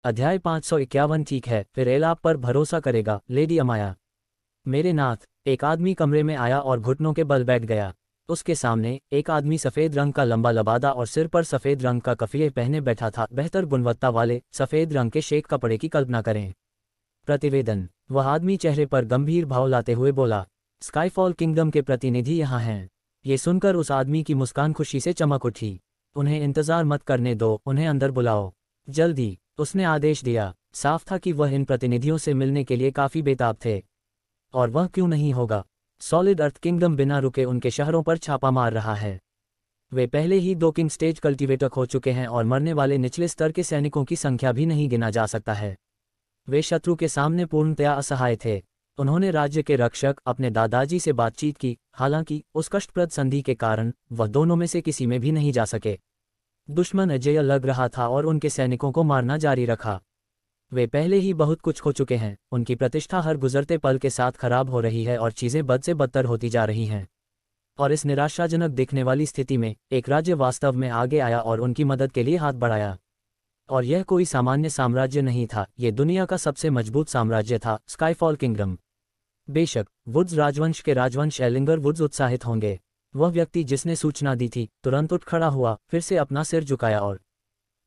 अध्याय 551। ठीक है, फिर एल आप पर भरोसा करेगा, लेडी अमाया। मेरे नाथ। एक आदमी कमरे में आया और घुटनों के बल बैठ गया। उसके सामने एक आदमी सफ़ेद रंग का लंबा लबादा और सिर पर सफ़ेद रंग का कफिये पहने बैठा था। बेहतर गुणवत्ता वाले सफ़ेद रंग के शेख कपड़े की कल्पना करें। प्रतिवेदन। वह आदमी चेहरे पर गंभीर भाव लाते हुए बोला, स्काईफॉल किंगडम के प्रतिनिधि यहाँ हैं। ये सुनकर उस आदमी की मुस्कान खुशी से चमक उठी। उन्हें इंतज़ार मत करने दो, उन्हें अंदर बुलाओ। जल्दी, उसने आदेश दिया। साफ था कि वह इन प्रतिनिधियों से मिलने के लिए काफ़ी बेताब थे। और वह क्यों नहीं होगा? सॉलिड अर्थ किंगडम बिना रुके उनके शहरों पर छापा मार रहा है। वे पहले ही 2 किंग स्टेज कल्टीवेटर खो चुके हैं और मरने वाले निचले स्तर के सैनिकों की संख्या भी नहीं गिना जा सकता है। वे शत्रु के सामने पूर्णतया असहाय थे। उन्होंने राज्य के रक्षक अपने दादाजी से बातचीत की, हालांकि उस कष्टप्रद संधि के कारण वह दोनों में से किसी में भी नहीं जा सके। दुश्मन अजेय लग रहा था और उनके सैनिकों को मारना जारी रखा। वे पहले ही बहुत कुछ खो चुके हैं। उनकी प्रतिष्ठा हर गुजरते पल के साथ खराब हो रही है और चीज़ें बद से बदतर होती जा रही हैं। और इस निराशाजनक दिखने वाली स्थिति में एक राज्य वास्तव में आगे आया और उनकी मदद के लिए हाथ बढ़ाया। और यह कोई सामान्य साम्राज्य नहीं था, ये दुनिया का सबसे मजबूत साम्राज्य था, स्काईफॉल किंगडम। बेशक वुड्स राजवंश के राजवंश एलिंगर वुड्स उत्साहित होंगे। वह व्यक्ति जिसने सूचना दी थी तुरंत उठ खड़ा हुआ, फिर से अपना सिर झुकाया और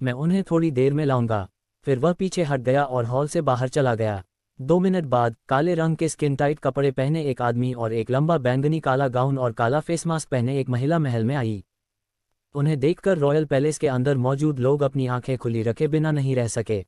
मैं उन्हें थोड़ी देर में लाऊंगा। फिर वह पीछे हट गया और हॉल से बाहर चला गया। 2 मिनट बाद काले रंग के स्किन टाइट कपड़े पहने एक आदमी और एक लंबा बैंगनी काला गाउन और काला फेस मास्क पहने एक महिला महल में आई। उन्हें देखकर रॉयल पैलेस के अंदर मौजूद लोग अपनी आंखें खुली रखे बिना नहीं रह सके,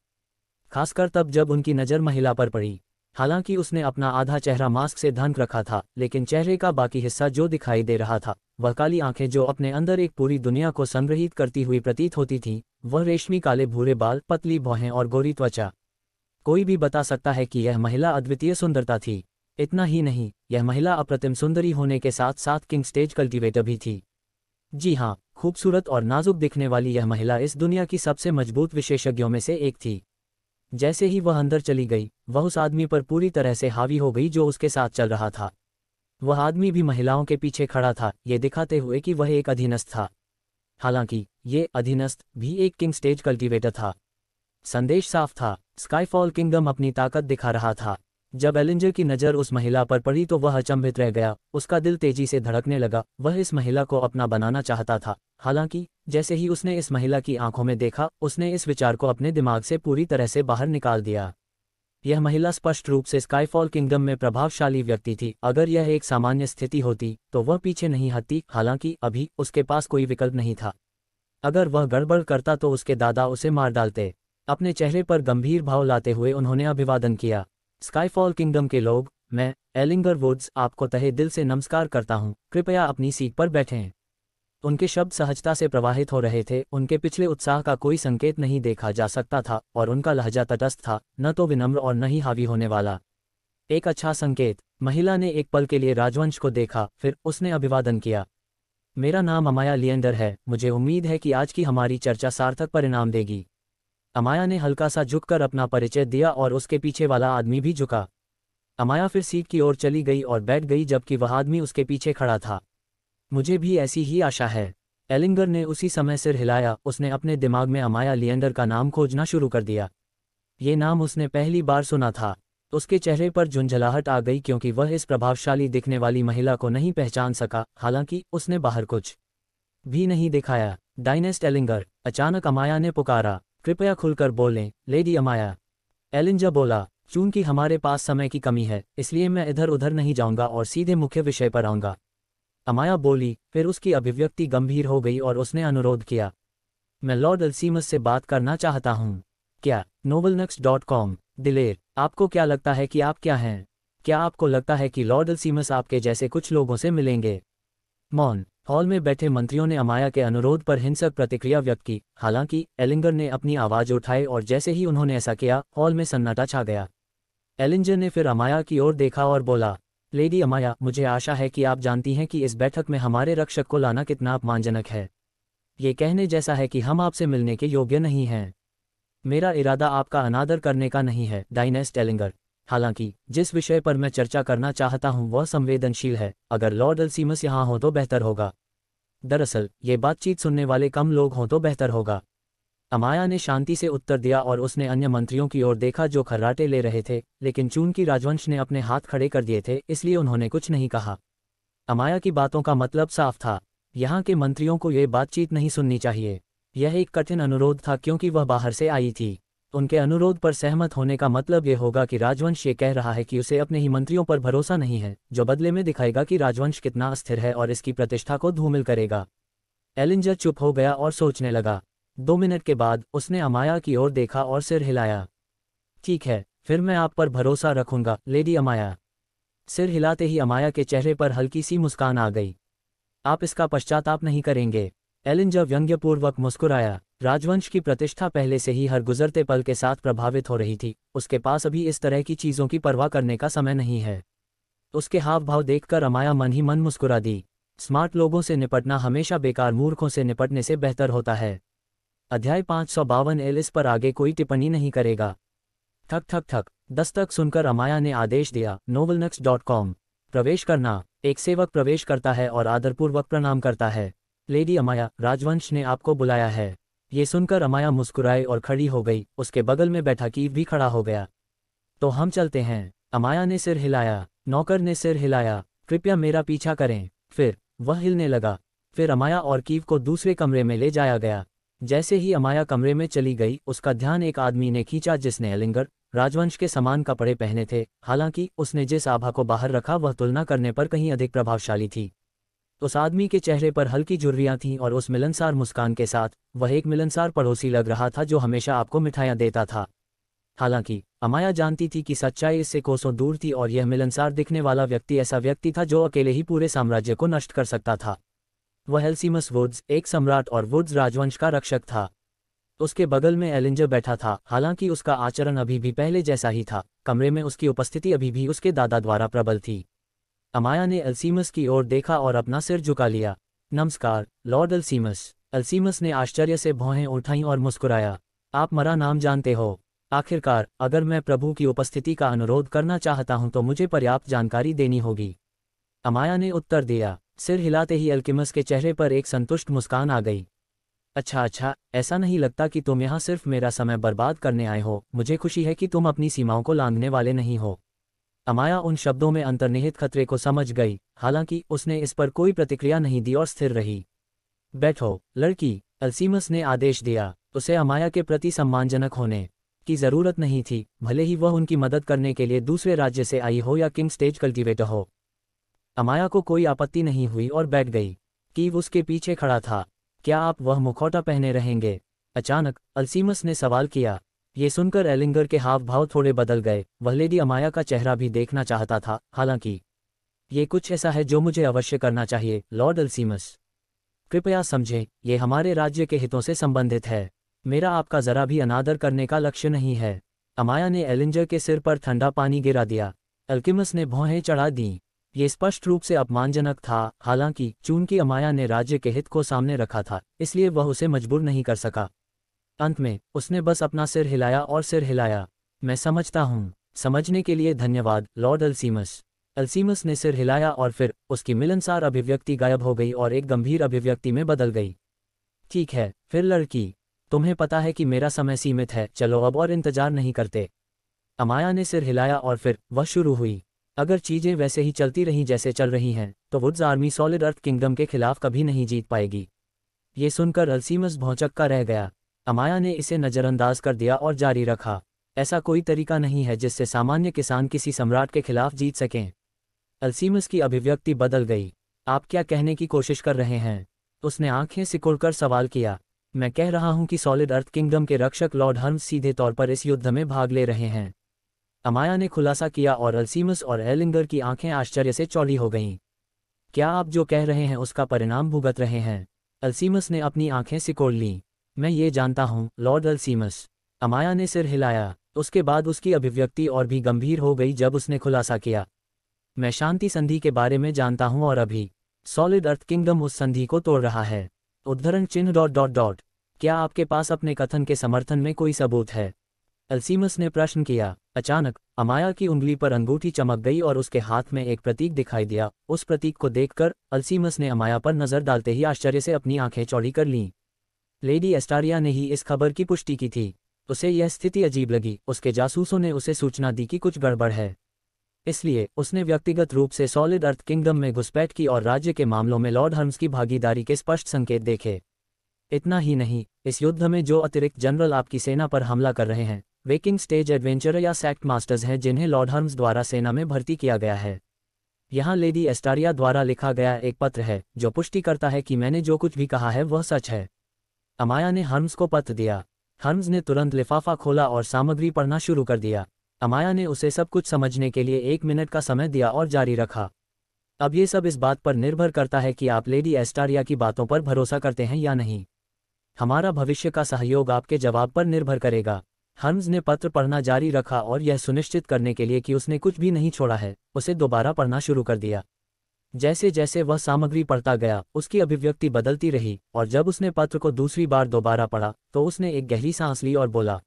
खासकर तब जब उनकी नज़र महिला पर पड़ी। हालांकि उसने अपना आधा चेहरा मास्क से ढक रखा था, लेकिन चेहरे का बाकी हिस्सा जो दिखाई दे रहा था वह काली आंखें जो अपने अंदर एक पूरी दुनिया को संग्रहित करती हुई प्रतीत होती थीं। वह रेशमी काले भूरे बाल, पतली भौहें और गोरी त्वचा। कोई भी बता सकता है कि यह महिला अद्वितीय सुंदरता थी। इतना ही नहीं, यह महिला अप्रतिम सुंदरी होने के साथ साथ किंग स्टेज कल्टीवेटर भी थी। जी हाँ, खूबसूरत और नाजुक दिखने वाली यह महिला इस दुनिया की सबसे मजबूत विशेषज्ञों में से एक थी। जैसे ही वह अंदर चली गई, वह उस आदमी पर पूरी तरह से हावी हो गई जो उसके साथ चल रहा था। वह आदमी भी महिलाओं के पीछे खड़ा था, ये दिखाते हुए कि वह एक अधीनस्थ था। हालांकि ये अधीनस्थ भी एक किंग स्टेज कल्टीवेटर था। संदेश साफ था, स्काईफॉल किंगडम अपनी ताकत दिखा रहा था। जब एलिंजर की नज़र उस महिला पर पड़ी तो वह अचंभित रह गया। उसका दिल तेजी से धड़कने लगा। वह इस महिला को अपना बनाना चाहता था। हालांकि जैसे ही उसने इस महिला की आंखों में देखा, उसने इस विचार को अपने दिमाग से पूरी तरह से बाहर निकाल दिया। यह महिला स्पष्ट रूप से स्काईफॉल किंगडम में प्रभावशाली व्यक्ति थी। अगर यह एक सामान्य स्थिति होती तो वह पीछे नहीं हटती, हालांकि अभी उसके पास कोई विकल्प नहीं था। अगर वह गड़बड़ करता तो उसके दादा उसे मार डालते। अपने चेहरे पर गंभीर भाव लाते हुए उन्होंने अभिवादन किया। स्काईफॉल किंगडम के लोग, मैं एलिंगर वुड्स आपको तहे दिल से नमस्कार करता हूँ। कृपया अपनी सीट पर बैठें। उनके शब्द सहजता से प्रवाहित हो रहे थे। उनके पिछले उत्साह का कोई संकेत नहीं देखा जा सकता था और उनका लहजा तटस्थ था, न तो विनम्र और न ही हावी होने वाला। एक अच्छा संकेत। महिला ने एक पल के लिए राजवंश को देखा, फिर उसने अभिवादन किया। मेरा नाम अमाया लिएंडर है। मुझे उम्मीद है कि आज की हमारी चर्चा सार्थक परिणाम देगी। अमाया ने हल्का सा झुककर अपना परिचय दिया और उसके पीछे वाला आदमी भी झुका। अमाया फिर सीट की ओर चली गई और बैठ गई जबकि वह आदमी उसके पीछे खड़ा था। मुझे भी ऐसी ही आशा है। एलिंगर ने उसी समय सिर हिलाया। उसने अपने दिमाग में अमाया लिएंडर का नाम खोजना शुरू कर दिया। ये नाम उसने पहली बार सुना था। उसके चेहरे पर झुंझलाहट आ गई क्योंकि वह इस प्रभावशाली दिखने वाली महिला को नहीं पहचान सका। हालांकि उसने बाहर कुछ भी नहीं दिखाया। डायनेस्ट एलिंगर, अचानक अमाया ने पुकारा। कृपया खुलकर बोलें, लेडी अमाया। एलिंजर बोला, चूंकि हमारे पास समय की कमी है इसलिए मैं इधर उधर नहीं जाऊंगा और सीधे मुख्य विषय पर आऊंगा। अमाया बोली। फिर उसकी अभिव्यक्ति गंभीर हो गई और उसने अनुरोध किया, मैं लॉर्ड अल्सीमस से बात करना चाहता हूँ। क्या? novelnux.com। दिलेर, आपको क्या लगता है कि आप क्या हैं? क्या आपको लगता है कि लॉर्ड अल्सीमस आपके जैसे कुछ लोगों से मिलेंगे? मौन। हॉल में बैठे मंत्रियों ने अमाया के अनुरोध पर हिंसक प्रतिक्रिया व्यक्त की। हालांकि एलिंगर ने अपनी आवाज़ उठाई और जैसे ही उन्होंने ऐसा किया, हॉल में सन्नाटा छा गया। एलिंजर ने फिर अमाया की ओर देखा और बोला, लेडी अमाया, मुझे आशा है कि आप जानती हैं कि इस बैठक में हमारे रक्षक को लाना कितना अपमानजनक है। ये कहने जैसा है कि हम आपसे मिलने के योग्य नहीं हैं। मेरा इरादा आपका अनादर करने का नहीं है, डायनेस्ट एलिंगर। हालांकि जिस विषय पर मैं चर्चा करना चाहता हूं वह संवेदनशील है। अगर लॉर्ड अल्सीमस यहाँ हो तो बेहतर होगा। दरअसल ये बातचीत सुनने वाले कम लोग हों तो बेहतर होगा। अमाया ने शांति से उत्तर दिया और उसने अन्य मंत्रियों की ओर देखा जो खर्राटे ले रहे थे, लेकिन चून की राजवंश ने अपने हाथ खड़े कर दिए थे, इसलिए उन्होंने कुछ नहीं कहा। अमाया की बातों का मतलब साफ था, यहाँ के मंत्रियों को ये बातचीत नहीं सुननी चाहिए। यह एक कठिन अनुरोध था क्योंकि वह बाहर से आई थी। उनके अनुरोध पर सहमत होने का मतलब ये होगा कि राजवंश ये कह रहा है कि उसे अपने ही मंत्रियों पर भरोसा नहीं है, जो बदले में दिखाएगा कि राजवंश कितना अस्थिर है और इसकी प्रतिष्ठा को धूमिल करेगा। एलिंजर चुप हो गया और सोचने लगा। 2 मिनट के बाद उसने अमाया की ओर देखा और सिर हिलाया। ठीक है, फिर मैं आप पर भरोसा रखूंगा, लेडी अमाया। सिर हिलाते ही अमाया के चेहरे पर हल्की सी मुस्कान आ गई। आप इसका पश्चाताप नहीं करेंगे? एलिंजर व्यंग्यपूर्वक मुस्कुराया। राजवंश की प्रतिष्ठा पहले से ही हर गुजरते पल के साथ प्रभावित हो रही थी, उसके पास अभी इस तरह की चीज़ों की परवाह करने का समय नहीं है। उसके हाव भाव देखकर अमाया मन ही मन मुस्कुरा दी। स्मार्ट लोगों से निपटना हमेशा बेकार मूर्खों से निपटने से बेहतर होता है। अध्याय 552 एलिस पर आगे कोई टिप्पणी नहीं करेगा। ठक ठक ठक, दस्तक सुनकर अमाया ने आदेश दिया, novelnext.com। प्रवेश करना। एक सेवक प्रवेश करता है और आदरपूर्वक प्रणाम करता है। लेडी अमाया, राजवंश ने आपको बुलाया है। ये सुनकर अमाया मुस्कुराए और खड़ी हो गई। उसके बगल में बैठा कीव भी खड़ा हो गया। तो हम चलते हैं। अमाया ने सिर हिलाया। नौकर ने सिर हिलाया। कृपया मेरा पीछा करें। फिर वह हिलने लगा। फिर अमाया और कीव को दूसरे कमरे में ले जाया गया। जैसे ही अमाया कमरे में चली गई, उसका ध्यान एक आदमी ने खींचा जिसने एलिंगर राजवंश के समान कपड़े पहने थे। हालांकि उसने जिस आभा को बाहर रखा वह तुलना करने पर कहीं अधिक प्रभावशाली थी। उस आदमी के चेहरे पर हल्की झुर्रियां थीं और उस मिलनसार मुस्कान के साथ वह एक मिलनसार पड़ोसी लग रहा था जो हमेशा आपको मिठाइयां देता था। हालांकि अमाया जानती थी कि सच्चाई इससे कोसों दूर थी और यह मिलनसार दिखने वाला व्यक्ति ऐसा व्यक्ति था जो अकेले ही पूरे साम्राज्य को नष्ट कर सकता था। वह एल्सीमस वुड्स, एक सम्राट और वुड्स राजवंश का रक्षक था। उसके बगल में एलिंजर बैठा था। हालांकि उसका आचरण अभी भी पहले जैसा ही था, कमरे में उसकी उपस्थिति अभी भी उसके दादा द्वारा प्रबल थी। अमाया ने एल्सीमस की ओर देखा और अपना सिर झुका लिया। नमस्कार, लॉर्ड एल्सीमस। एल्सीमस ने आश्चर्य से भौहें उठाईं और मुस्कुराया। आप मेरा नाम जानते हो? आखिरकार, अगर मैं प्रभु की उपस्थिति का अनुरोध करना चाहता हूं तो मुझे पर्याप्त जानकारी देनी होगी। अमाया ने उत्तर दिया। सिर हिलाते ही एल्कीमस के चेहरे पर एक संतुष्ट मुस्कान आ गई। अच्छा, ऐसा नहीं लगता कि तुम यहाँ सिर्फ मेरा समय बर्बाद करने आए हो। मुझे खुशी है कि तुम अपनी सीमाओं को लांघने वाले नहीं हो। अमाया उन शब्दों में अंतर्निहित खतरे को समझ गई। हालांकि उसने इस पर कोई प्रतिक्रिया नहीं दी और स्थिर रही। बैठो, लड़की, एल्सीमस ने आदेश दिया। उसे अमाया के प्रति सम्मानजनक होने की जरूरत नहीं थी, भले ही वह उनकी मदद करने के लिए दूसरे राज्य से आई हो या किंग स्टेज कल्टीवेटर हो। अमाया को कोई आपत्ति नहीं हुई और बैठ गई। कीव उसके पीछे खड़ा था। क्या आप वह मुखौटा पहने रहेंगे? अचानक एल्सीमस ने सवाल किया। ये सुनकर एलिंगर के हाव भाव थोड़े बदल गए। वह लेडी अमाया का चेहरा भी देखना चाहता था। हालांकि ये कुछ ऐसा है जो मुझे अवश्य करना चाहिए, लॉर्ड एल्सीमस। कृपया समझें, ये हमारे राज्य के हितों से संबंधित है। मेरा आपका जरा भी अनादर करने का लक्ष्य नहीं है। अमाया ने एलिंजर के सिर पर ठंडा पानी गिरा दिया। एल्कीमस ने भौहें चढ़ा दीं। ये स्पष्ट रूप से अपमानजनक था। हालांकि चूंकि अमाया ने राज्य के हित को सामने रखा था, इसलिए वह उसे मजबूर नहीं कर सका। अंत में उसने बस अपना सिर हिलाया और सिर हिलाया। मैं समझता हूँ। समझने के लिए धन्यवाद, लॉर्ड एल्सीमस। एल्सीमस ने सिर हिलाया और फिर उसकी मिलनसार अभिव्यक्ति गायब हो गई और एक गंभीर अभिव्यक्ति में बदल गई। ठीक है, फिर लड़की, तुम्हें पता है कि मेरा समय सीमित है। चलो अब और इंतजार नहीं करते। अमाया ने सिर हिलाया और फिर वह शुरू हुई। अगर चीजें वैसे ही चलती रहीं जैसे चल रही हैं, तो woods army solid earth kingdom के खिलाफ कभी नहीं जीत पाएगी। ये सुनकर एल्सीमस भौंचक्का रह गया। अमाया ने इसे नज़रअंदाज कर दिया और जारी रखा। ऐसा कोई तरीका नहीं है जिससे सामान्य किसान किसी सम्राट के खिलाफ जीत सकें। एल्सीमस की अभिव्यक्ति बदल गई। आप क्या कहने की कोशिश कर रहे हैं? उसने आंखें सिकुड़कर सवाल किया। मैं कह रहा हूं कि सॉलिड अर्थ किंगडम के रक्षक लॉर्ड हर्म्स सीधे तौर पर इस युद्ध में भाग ले रहे हैं। अमाया ने खुलासा किया और एल्सीमस और एलिंगर की आंखें आश्चर्य से चौड़ी हो गईं। क्या आप जो कह रहे हैं उसका परिणाम भुगत रहे हैं? एल्सीमस ने अपनी आंखें सिकोड़ लीं। मैं ये जानता हूँ, लॉर्ड एल्सीमस। अमाया ने सिर हिलाया। उसके बाद उसकी अभिव्यक्ति और भी गंभीर हो गई जब उसने खुलासा किया। मैं शांति संधि के बारे में जानता हूँ और अभी सॉलिड अर्थ किंगडम उस संधि को तोड़ रहा है। उद्धरण चिन्ह ... क्या आपके पास अपने कथन के समर्थन में कोई सबूत है? एल्सीमस ने प्रश्न किया। अचानक अमाया की उंगली पर अंगूठी चमक गई और उसके हाथ में एक प्रतीक दिखाई दिया। उस प्रतीक को देखकर एल्सीमस ने अमाया पर नजर डालते ही आश्चर्य से अपनी आंखें चौड़ी कर लीं। लेडी एस्टारिया ने ही इस खबर की पुष्टि की थी। उसे यह स्थिति अजीब लगी। उसके जासूसों ने उसे सूचना दी कि कुछ गड़बड़ है। इसलिए उसने व्यक्तिगत रूप से सॉलिड अर्थ किंगडम में घुसपैठ की और राज्य के मामलों में लॉर्ड हर्म्स की भागीदारी के स्पष्ट संकेत देखे। इतना ही नहीं, इस युद्ध में जो अतिरिक्त जनरल आपकी सेना पर हमला कर रहे हैं, वे किंग स्टेज एडवेंचरर या सैक्ट मास्टर्स हैं जिन्हें लॉर्ड हर्म्स द्वारा सेना में भर्ती किया गया है। यहाँ लेडी एस्टारिया द्वारा लिखा गया एक पत्र है जो पुष्टि करता है कि मैंने जो कुछ भी कहा है वह सच है। अमाया ने हर्म्स को पत्र दिया। हर्म्स ने तुरंत लिफाफा खोला और सामग्री पढ़ना शुरू कर दिया। अमाया ने उसे सब कुछ समझने के लिए 1 मिनट का समय दिया और जारी रखा। अब ये सब इस बात पर निर्भर करता है कि आप लेडी एस्टारिया की बातों पर भरोसा करते हैं या नहीं। हमारा भविष्य का सहयोग आपके जवाब पर निर्भर करेगा। हर्म्स ने पत्र पढ़ना जारी रखा और यह सुनिश्चित करने के लिए कि उसने कुछ भी नहीं छोड़ा है, उसे दोबारा पढ़ना शुरू कर दिया। जैसे जैसे वह सामग्री पढ़ता गया, उसकी अभिव्यक्ति बदलती रही और जब उसने पत्र को दूसरी बार दोबारा पढ़ा तो उसने एक गहरी सांस ली और बोला,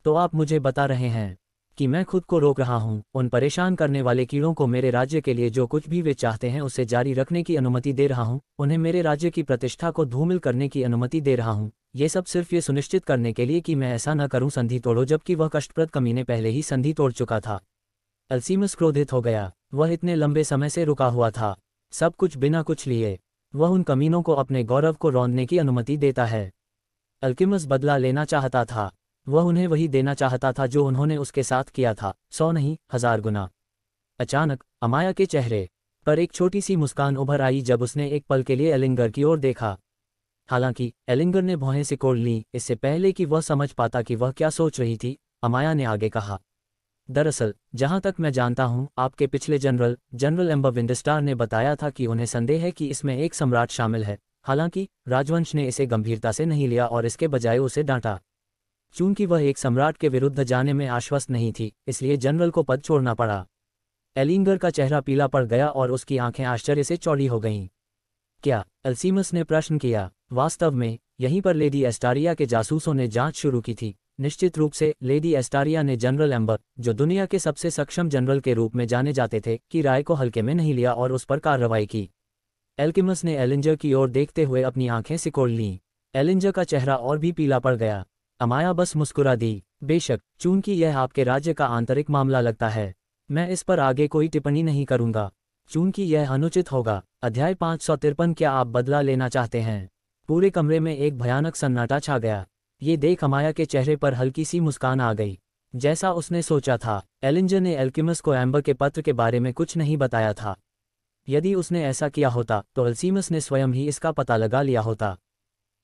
तो आप मुझे बता रहे हैं कि मैं खुद को रोक रहा हूं, उन परेशान करने वाले कीड़ों को मेरे राज्य के लिए जो कुछ भी वे चाहते हैं उसे जारी रखने की अनुमति दे रहा हूं, उन्हें मेरे राज्य की प्रतिष्ठा को धूमिल करने की अनुमति दे रहा हूं। ये सब सिर्फ ये सुनिश्चित करने के लिए कि मैं ऐसा न करूं संधि तोड़ो, जबकि वह कष्टप्रद कमीने पहले ही संधि तोड़ चुका था। अल्सीमस क्रोधित हो गया। वह इतने लंबे समय से रुका हुआ था, सब कुछ बिना कुछ लिए। वह उन कमीनों को अपने गौरव को रौंदने की अनुमति देता है। अल्कीमस बदला लेना चाहता था। वह उन्हें वही देना चाहता था जो उन्होंने उसके साथ किया था, 100 नहीं 1000 गुना। अचानक अमाया के चेहरे पर एक छोटी सी मुस्कान उभर आई जब उसने एक पल के लिए एलिंगर की ओर देखा। हालांकि एलिंगर ने भौहें सिकोड़ लीं इससे पहले कि वह समझ पाता कि वह क्या सोच रही थी। अमाया ने आगे कहा, दरअसल जहां तक मैं जानता हूं, आपके पिछले जनरल एम्बर विंडस्टार ने बताया था कि उन्हें संदेह है कि इसमें एक सम्राट शामिल है। हालांकि राजवंश ने इसे गंभीरता से नहीं लिया और इसके बजाय उसे डांटा। चूंकि वह एक सम्राट के विरुद्ध जाने में आश्वस्त नहीं थी, इसलिए जनरल को पद छोड़ना पड़ा। एलिंगर का चेहरा पीला पड़ गया और उसकी आंखें आश्चर्य से चौड़ी हो गईं। क्या? अल्सीमस ने प्रश्न किया। वास्तव में यहीं पर लेडी एस्टारिया के जासूसों ने जांच शुरू की थी। निश्चित रूप से लेडी एस्टारिया ने जनरल एम्बर, जो दुनिया के सबसे सक्षम जनरल के रूप में जाने जाते थे, की राय को हल्के में नहीं लिया और उस पर कार्रवाई की। एल्किमस ने एलिंजर की ओर देखते हुए अपनी आंखें सिकोड़ लीं। एलिंजर का चेहरा और भी पीला पड़ गया। अमाया बस मुस्कुरा दी। बेशक, चूंकि यह आपके राज्य का आंतरिक मामला लगता है, मैं इस पर आगे कोई टिप्पणी नहीं करूंगा, चूंकि यह अनुचित होगा। अध्याय 553। क्या आप बदला लेना चाहते हैं? पूरे कमरे में एक भयानक सन्नाटा छा गया। ये देख अमाया के चेहरे पर हल्की सी मुस्कान आ गई। जैसा उसने सोचा था, एलिंजर ने एल्किमस को एम्बर के पत्र के बारे में कुछ नहीं बताया था। यदि उसने ऐसा किया होता तो अल्सीमस ने स्वयं ही इसका पता लगा लिया होता।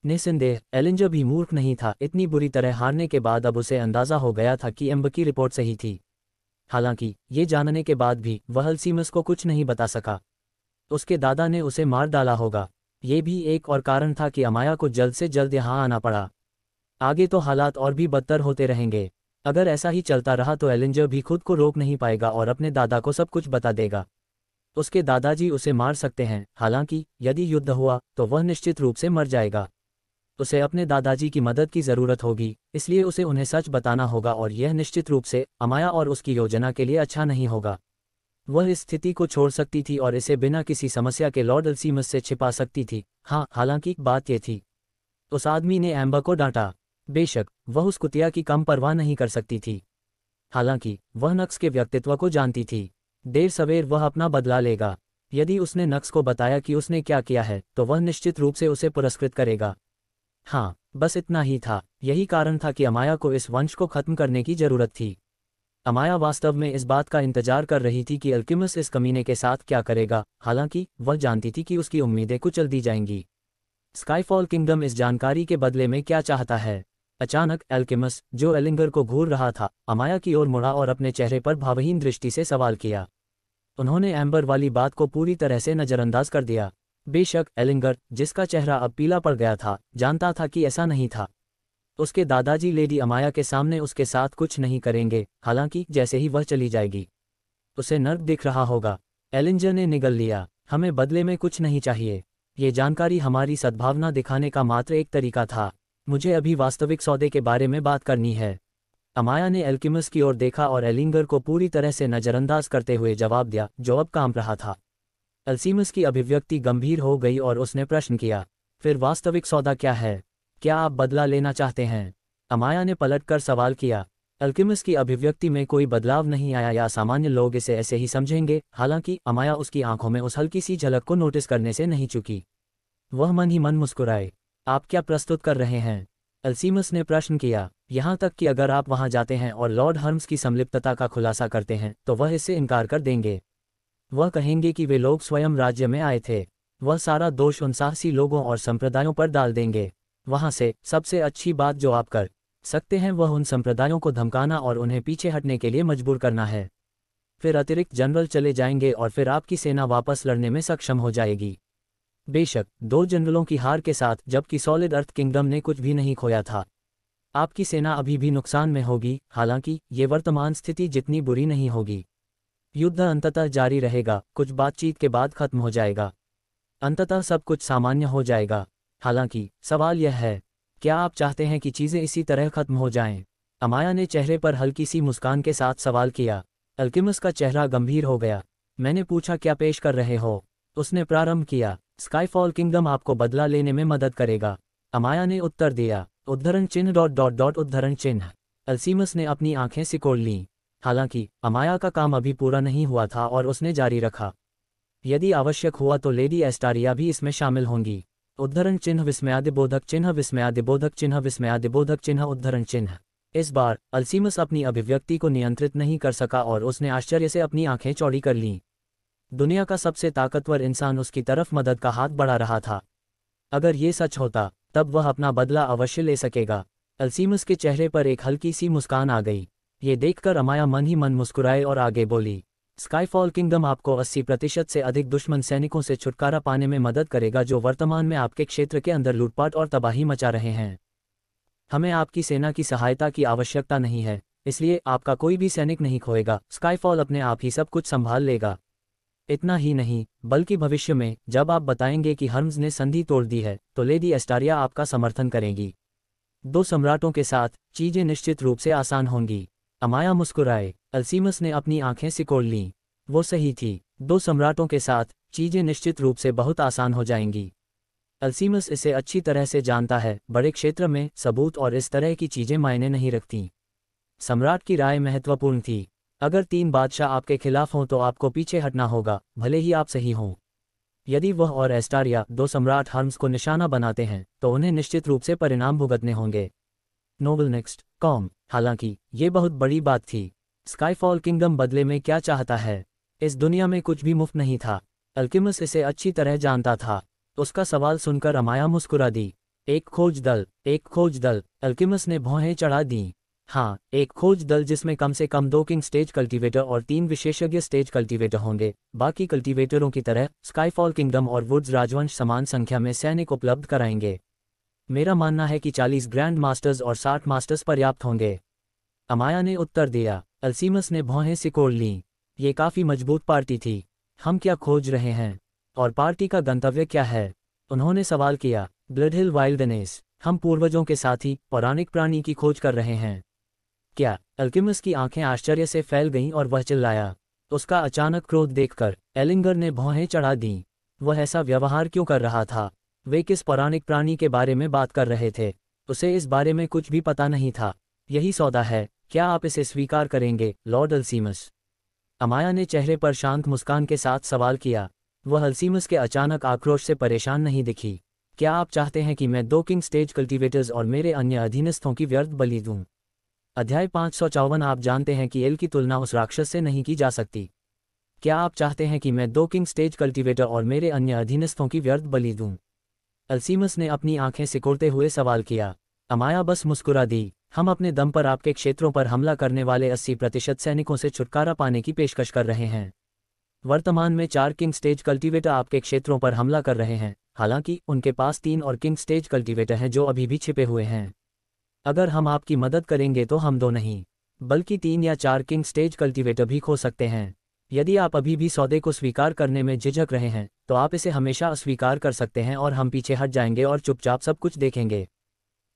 निस्संदेह एलिंजर भी मूर्ख नहीं था। इतनी बुरी तरह हारने के बाद अब उसे अंदाजा हो गया था कि एम्बर की रिपोर्ट सही थी। हालांकि ये जानने के बाद भी वह अल्सीमस को कुछ नहीं बता सका। उसके दादा ने उसे मार डाला होगा। ये भी एक और कारण था कि अमाया को जल्द से जल्द यहाँ आना पड़ा। आगे तो हालात और भी बदतर होते रहेंगे। अगर ऐसा ही चलता रहा तो एलिंजर भी खुद को रोक नहीं पाएगा और अपने दादा को सब कुछ बता देगा। उसके दादाजी उसे मार सकते हैं। हालांकि यदि युद्ध हुआ तो वह निश्चित रूप से मर जाएगा। उसे अपने दादाजी की मदद की ज़रूरत होगी, इसलिए उसे उन्हें सच बताना होगा और यह निश्चित रूप से अमाया और उसकी योजना के लिए अच्छा नहीं होगा। वह इस स्थिति को छोड़ सकती थी और इसे बिना किसी समस्या के लॉर्ड अल्सीमस से छिपा सकती थी। हाँ, हालांकि बात यह थी, उस आदमी ने एम्बर को डांटा। बेशक वह उस कुतिया की कम परवाह नहीं कर सकती थी। हालांकि वह नक्स के व्यक्तित्व को जानती थी। देर सवेर वह अपना बदला लेगा। यदि उसने नक्स को बताया कि उसने क्या किया है तो वह निश्चित रूप से उसे पुरस्कृत करेगा। हाँ, बस इतना ही था। यही कारण था कि अमाया को इस वंश को खत्म करने की जरूरत थी। अमाया वास्तव में इस बात का इंतजार कर रही थी कि अल्कीमस इस कमीने के साथ क्या करेगा। हालांकि वह जानती थी कि उसकी उम्मीदें कुचल दी जाएंगी। स्काईफॉल किंगडम इस जानकारी के बदले में क्या चाहता है? अचानक अल्कीमस, जो एलिंगर को घूर रहा था, अमाया की ओर मुड़ा और अपने चेहरे पर भावहीन दृष्टि से सवाल किया। उन्होंने एम्बर वाली बात को पूरी तरह से नजरअंदाज कर दिया। बेशक एलिंगर, जिसका चेहरा अब पीला पड़ गया था, जानता था कि ऐसा नहीं था। उसके दादाजी लेडी अमाया के सामने उसके साथ कुछ नहीं करेंगे। हालांकि जैसे ही वह चली जाएगी उसे नर्क दिख रहा होगा। एलिंजर ने निगल लिया, हमें बदले में कुछ नहीं चाहिए। ये जानकारी हमारी सद्भावना दिखाने का मात्र एक तरीका था। मुझे अभी वास्तविक सौदे के बारे में बात करनी है। अमाया ने एल्कीमस की ओर देखा और एलिंगर को पूरी तरह से नजरअंदाज करते हुए जवाब दिया, जो अब काम रहा था। अल्सीमस की अभिव्यक्ति गंभीर हो गई और उसने प्रश्न किया, फिर वास्तविक सौदा क्या है? क्या आप बदला लेना चाहते हैं? अमाया ने पलटकर सवाल किया। अल्केमिस्ट की अभिव्यक्ति में कोई बदलाव नहीं आया या सामान्य लोग इसे ऐसे ही समझेंगे। हालांकि अमाया उसकी आंखों में उस हल्की सी झलक को नोटिस करने से नहीं चुकी। वह मन ही मन मुस्कुराए। आप क्या प्रस्तुत कर रहे हैं? अल्सीमस ने प्रश्न किया। यहाँ तक कि अगर आप वहाँ जाते हैं और लॉर्ड हर्म्स की संलिप्तता का खुलासा करते हैं तो वह इससे इनकार कर देंगे। वह कहेंगे कि वे लोग स्वयं राज्य में आए थे। वह सारा दोष उन साहसी लोगों और संप्रदायों पर डाल देंगे। वहाँ से सबसे अच्छी बात जो आप कर सकते हैं वह उन संप्रदायों को धमकाना और उन्हें पीछे हटने के लिए मजबूर करना है। फिर अतिरिक्त जनरल चले जाएंगे और फिर आपकी सेना वापस लड़ने में सक्षम हो जाएगी। बेशक 2 जनरलों की हार के साथ, जबकि सॉलिड अर्थ किंगडम ने कुछ भी नहीं खोया था, आपकी सेना अभी भी नुकसान में होगी। हालांकि ये वर्तमान स्थिति जितनी बुरी नहीं होगी। युद्ध अंततः जारी रहेगा, कुछ बातचीत के बाद खत्म हो जाएगा। अंततः सब कुछ सामान्य हो जाएगा। हालांकि सवाल यह है, क्या आप चाहते हैं कि चीज़ें इसी तरह खत्म हो जाएं? अमाया ने चेहरे पर हल्की सी मुस्कान के साथ सवाल किया। अल्केमिस का चेहरा गंभीर हो गया। मैंने पूछा क्या पेश कर रहे हो? उसने प्रारंभ किया। स्काईफॉल किंगडम आपको बदला लेने में मदद करेगा। अमाया ने उत्तर दिया। उद्धरण चिन्ह ... उद्धरण चिन्ह। अल्सीमस ने अपनी आंखें सिकोड़ लीं। हालांकि अमाया का काम अभी पूरा नहीं हुआ था और उसने जारी रखा। यदि आवश्यक हुआ तो लेडी एस्टारिया भी इसमें शामिल होंगी। उद्धरण चिन्ह विस्मयादिबोधक चिन्ह विस्मयादिबोधक चिन्ह विस्मयादिबोधक चिन्ह उद्धरण चिन्ह। इस बार अल्सीमस अपनी अभिव्यक्ति को नियंत्रित नहीं कर सका और उसने आश्चर्य से अपनी आंखें चौड़ी कर लीं। दुनिया का सबसे ताकतवर इंसान उसकी तरफ मदद का हाथ बढ़ा रहा था। अगर ये सच होता तब वह अपना बदला अवश्य ले सकेगा। अल्सीमस के चेहरे पर एक हल्की सी मुस्कान आ गई। ये देखकर अमाया मन ही मन मुस्कुराए और आगे बोली। स्काईफॉल किंगडम आपको 80% से अधिक दुश्मन सैनिकों से छुटकारा पाने में मदद करेगा जो वर्तमान में आपके क्षेत्र के अंदर लूटपाट और तबाही मचा रहे हैं। हमें आपकी सेना की सहायता की आवश्यकता नहीं है, इसलिए आपका कोई भी सैनिक नहीं खोएगा। स्काईफॉल अपने आप ही सब कुछ संभाल लेगा। इतना ही नहीं, बल्कि भविष्य में जब आप बताएंगे कि हर्म्स ने संधि तोड़ दी है तो लेडी एस्टारिया आपका समर्थन करेंगी। 2 सम्राटों के साथ चीजें निश्चित रूप से आसान होंगी। अमाया मुस्कुराए। अल्सीमस ने अपनी आंखें सिकोड़ लीं। वो सही थी। 2 सम्राटों के साथ चीजें निश्चित रूप से बहुत आसान हो जाएंगी। अल्सीमस इसे अच्छी तरह से जानता है। बड़े क्षेत्र में सबूत और इस तरह की चीजें मायने नहीं रखती। सम्राट की राय महत्वपूर्ण थी। अगर 3 बादशाह आपके खिलाफ हों तो आपको पीछे हटना होगा, भले ही आप सही हों। यदि वह और एस्टारिया 2 सम्राट हर्म्स को निशाना बनाते हैं तो उन्हें निश्चित रूप से परिणाम भुगतने होंगे। Noble next com. हालांकि ये बहुत बड़ी बात थी। स्काईफॉल किंगडम बदले में क्या चाहता है? इस दुनिया में कुछ भी मुफ्त नहीं था। अल्केमिस इसे अच्छी तरह जानता था। उसका सवाल सुनकर अमाया मुस्कुरा दी। एक खोज दल, एक खोज दल। अल्केमिस ने भौहें चढ़ा दी। हाँ, एक खोज दल जिसमें कम से कम 2 किंग स्टेज कल्टीवेटर और 3 विशेषज्ञ स्टेज कल्टीवेटर होंगे। बाकी कल्टीवेटरों की तरह स्काईफॉल किंगडम और वुड्स राजवंश समान संख्या में सैनिक उपलब्ध कराएंगे। मेरा मानना है कि 40 ग्रैंड मास्टर्स और 60 मास्टर्स पर्याप्त होंगे। अमाया ने उत्तर दिया। अल्सीमस ने भौहें सिकोड़ लीं। ये काफ़ी मजबूत पार्टी थी। हम क्या खोज रहे हैं? और पार्टी का गंतव्य क्या है? उन्होंने सवाल किया। ब्लडहिल वाइल्डनेस। हम पूर्वजों के साथी पौराणिक प्राणी की खोज कर रहे हैं। क्या? अल्केमिस की आंखें आश्चर्य से फैल गईं और वह चिल्लाया। उसका अचानक क्रोध देखकर एलिंगर ने भौहें चढ़ा दीं। वह ऐसा व्यवहार क्यों कर रहा था? वे किस पौराणिक प्राणी के बारे में बात कर रहे थे? उसे इस बारे में कुछ भी पता नहीं था। यही सौदा है। क्या आप इसे स्वीकार करेंगे, लॉर्ड अल्सीमस? अमाया ने चेहरे पर शांत मुस्कान के साथ सवाल किया। वह अल्सीमस के अचानक आक्रोश से परेशान नहीं दिखी। क्या आप चाहते हैं कि मैं 2 किंग स्टेज कल्टीवेटर्स और मेरे अन्य अधीनस्थों की व्यर्थ बलि दूं? अध्याय 554। आप जानते हैं कि एल की तुलना उस राक्षस से नहीं की जा सकती। क्या आप चाहते हैं कि मैं 2 किंग स्टेज कल्टीवेटर और मेरे अन्य अधीनस्थों की व्यर्थ बलि दूं? अल्सीमस ने अपनी आंखें सिकोड़ते हुए सवाल किया। अमाया बस मुस्कुरा दी। हम अपने दम पर आपके क्षेत्रों पर हमला करने वाले 80% सैनिकों से छुटकारा पाने की पेशकश कर रहे हैं। वर्तमान में 4 किंग स्टेज कल्टीवेटर आपके क्षेत्रों पर हमला कर रहे हैं। हालांकि उनके पास 3 और किंग स्टेज कल्टीवेटर हैं जो अभी भी छिपे हुए हैं। अगर हम आपकी मदद करेंगे तो हम 2 नहीं बल्कि 3 या 4 किंग स्टेज कल्टीवेटर भी खो सकते हैं। यदि आप अभी भी सौदे को स्वीकार करने में झिझक रहे हैं तो आप इसे हमेशा अस्वीकार कर सकते हैं और हम पीछे हट जाएंगे और चुपचाप सब कुछ देखेंगे।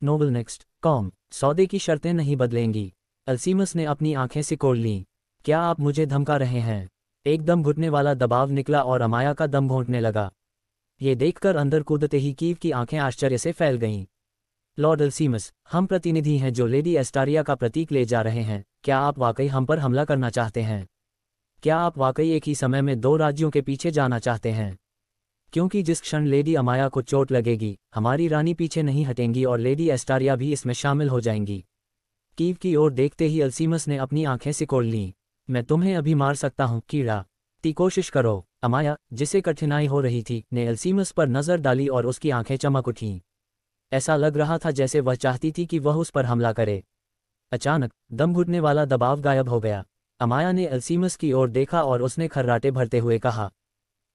Noble next com. सौदे की शर्तें नहीं बदलेंगी। अल्सीमस ने अपनी आंखें सिकोड़ लीं। क्या आप मुझे धमका रहे हैं? एकदम घुटने वाला दबाव निकला और अमाया का दम घोंटने लगा। ये देखकर अंदर कूदते ही कीव की आंखें आश्चर्य से फैल गईं। लॉर्ड अल्सीमस, हम प्रतिनिधि हैं जो लेडी एस्टारिया का प्रतीक ले जा रहे हैं। क्या आप वाकई हम पर हमला करना चाहते हैं? क्या आप वाकई एक ही समय में 2 राज्यों के पीछे जाना चाहते हैं? क्योंकि जिस क्षण लेडी अमाया को चोट लगेगी, हमारी रानी पीछे नहीं हटेंगी और लेडी एस्टारिया भी इसमें शामिल हो जाएंगी। कीव की ओर देखते ही अल्सीमस ने अपनी आंखें सिकोड़ लीं। मैं तुम्हें अभी मार सकता हूँ कीड़ा। ती कोशिश करो। अमाया, जिसे कठिनाई हो रही थी, ने अल्सीमस पर नजर डाली और उसकी आंखें चमक उठीं। ऐसा लग रहा था जैसे वह चाहती थी कि वह उस पर हमला करे। अचानक दम घुटने वाला दबाव गायब हो गया। अमाया ने अल्सीमस की ओर देखा और उसने खर्राटे भरते हुए कहा,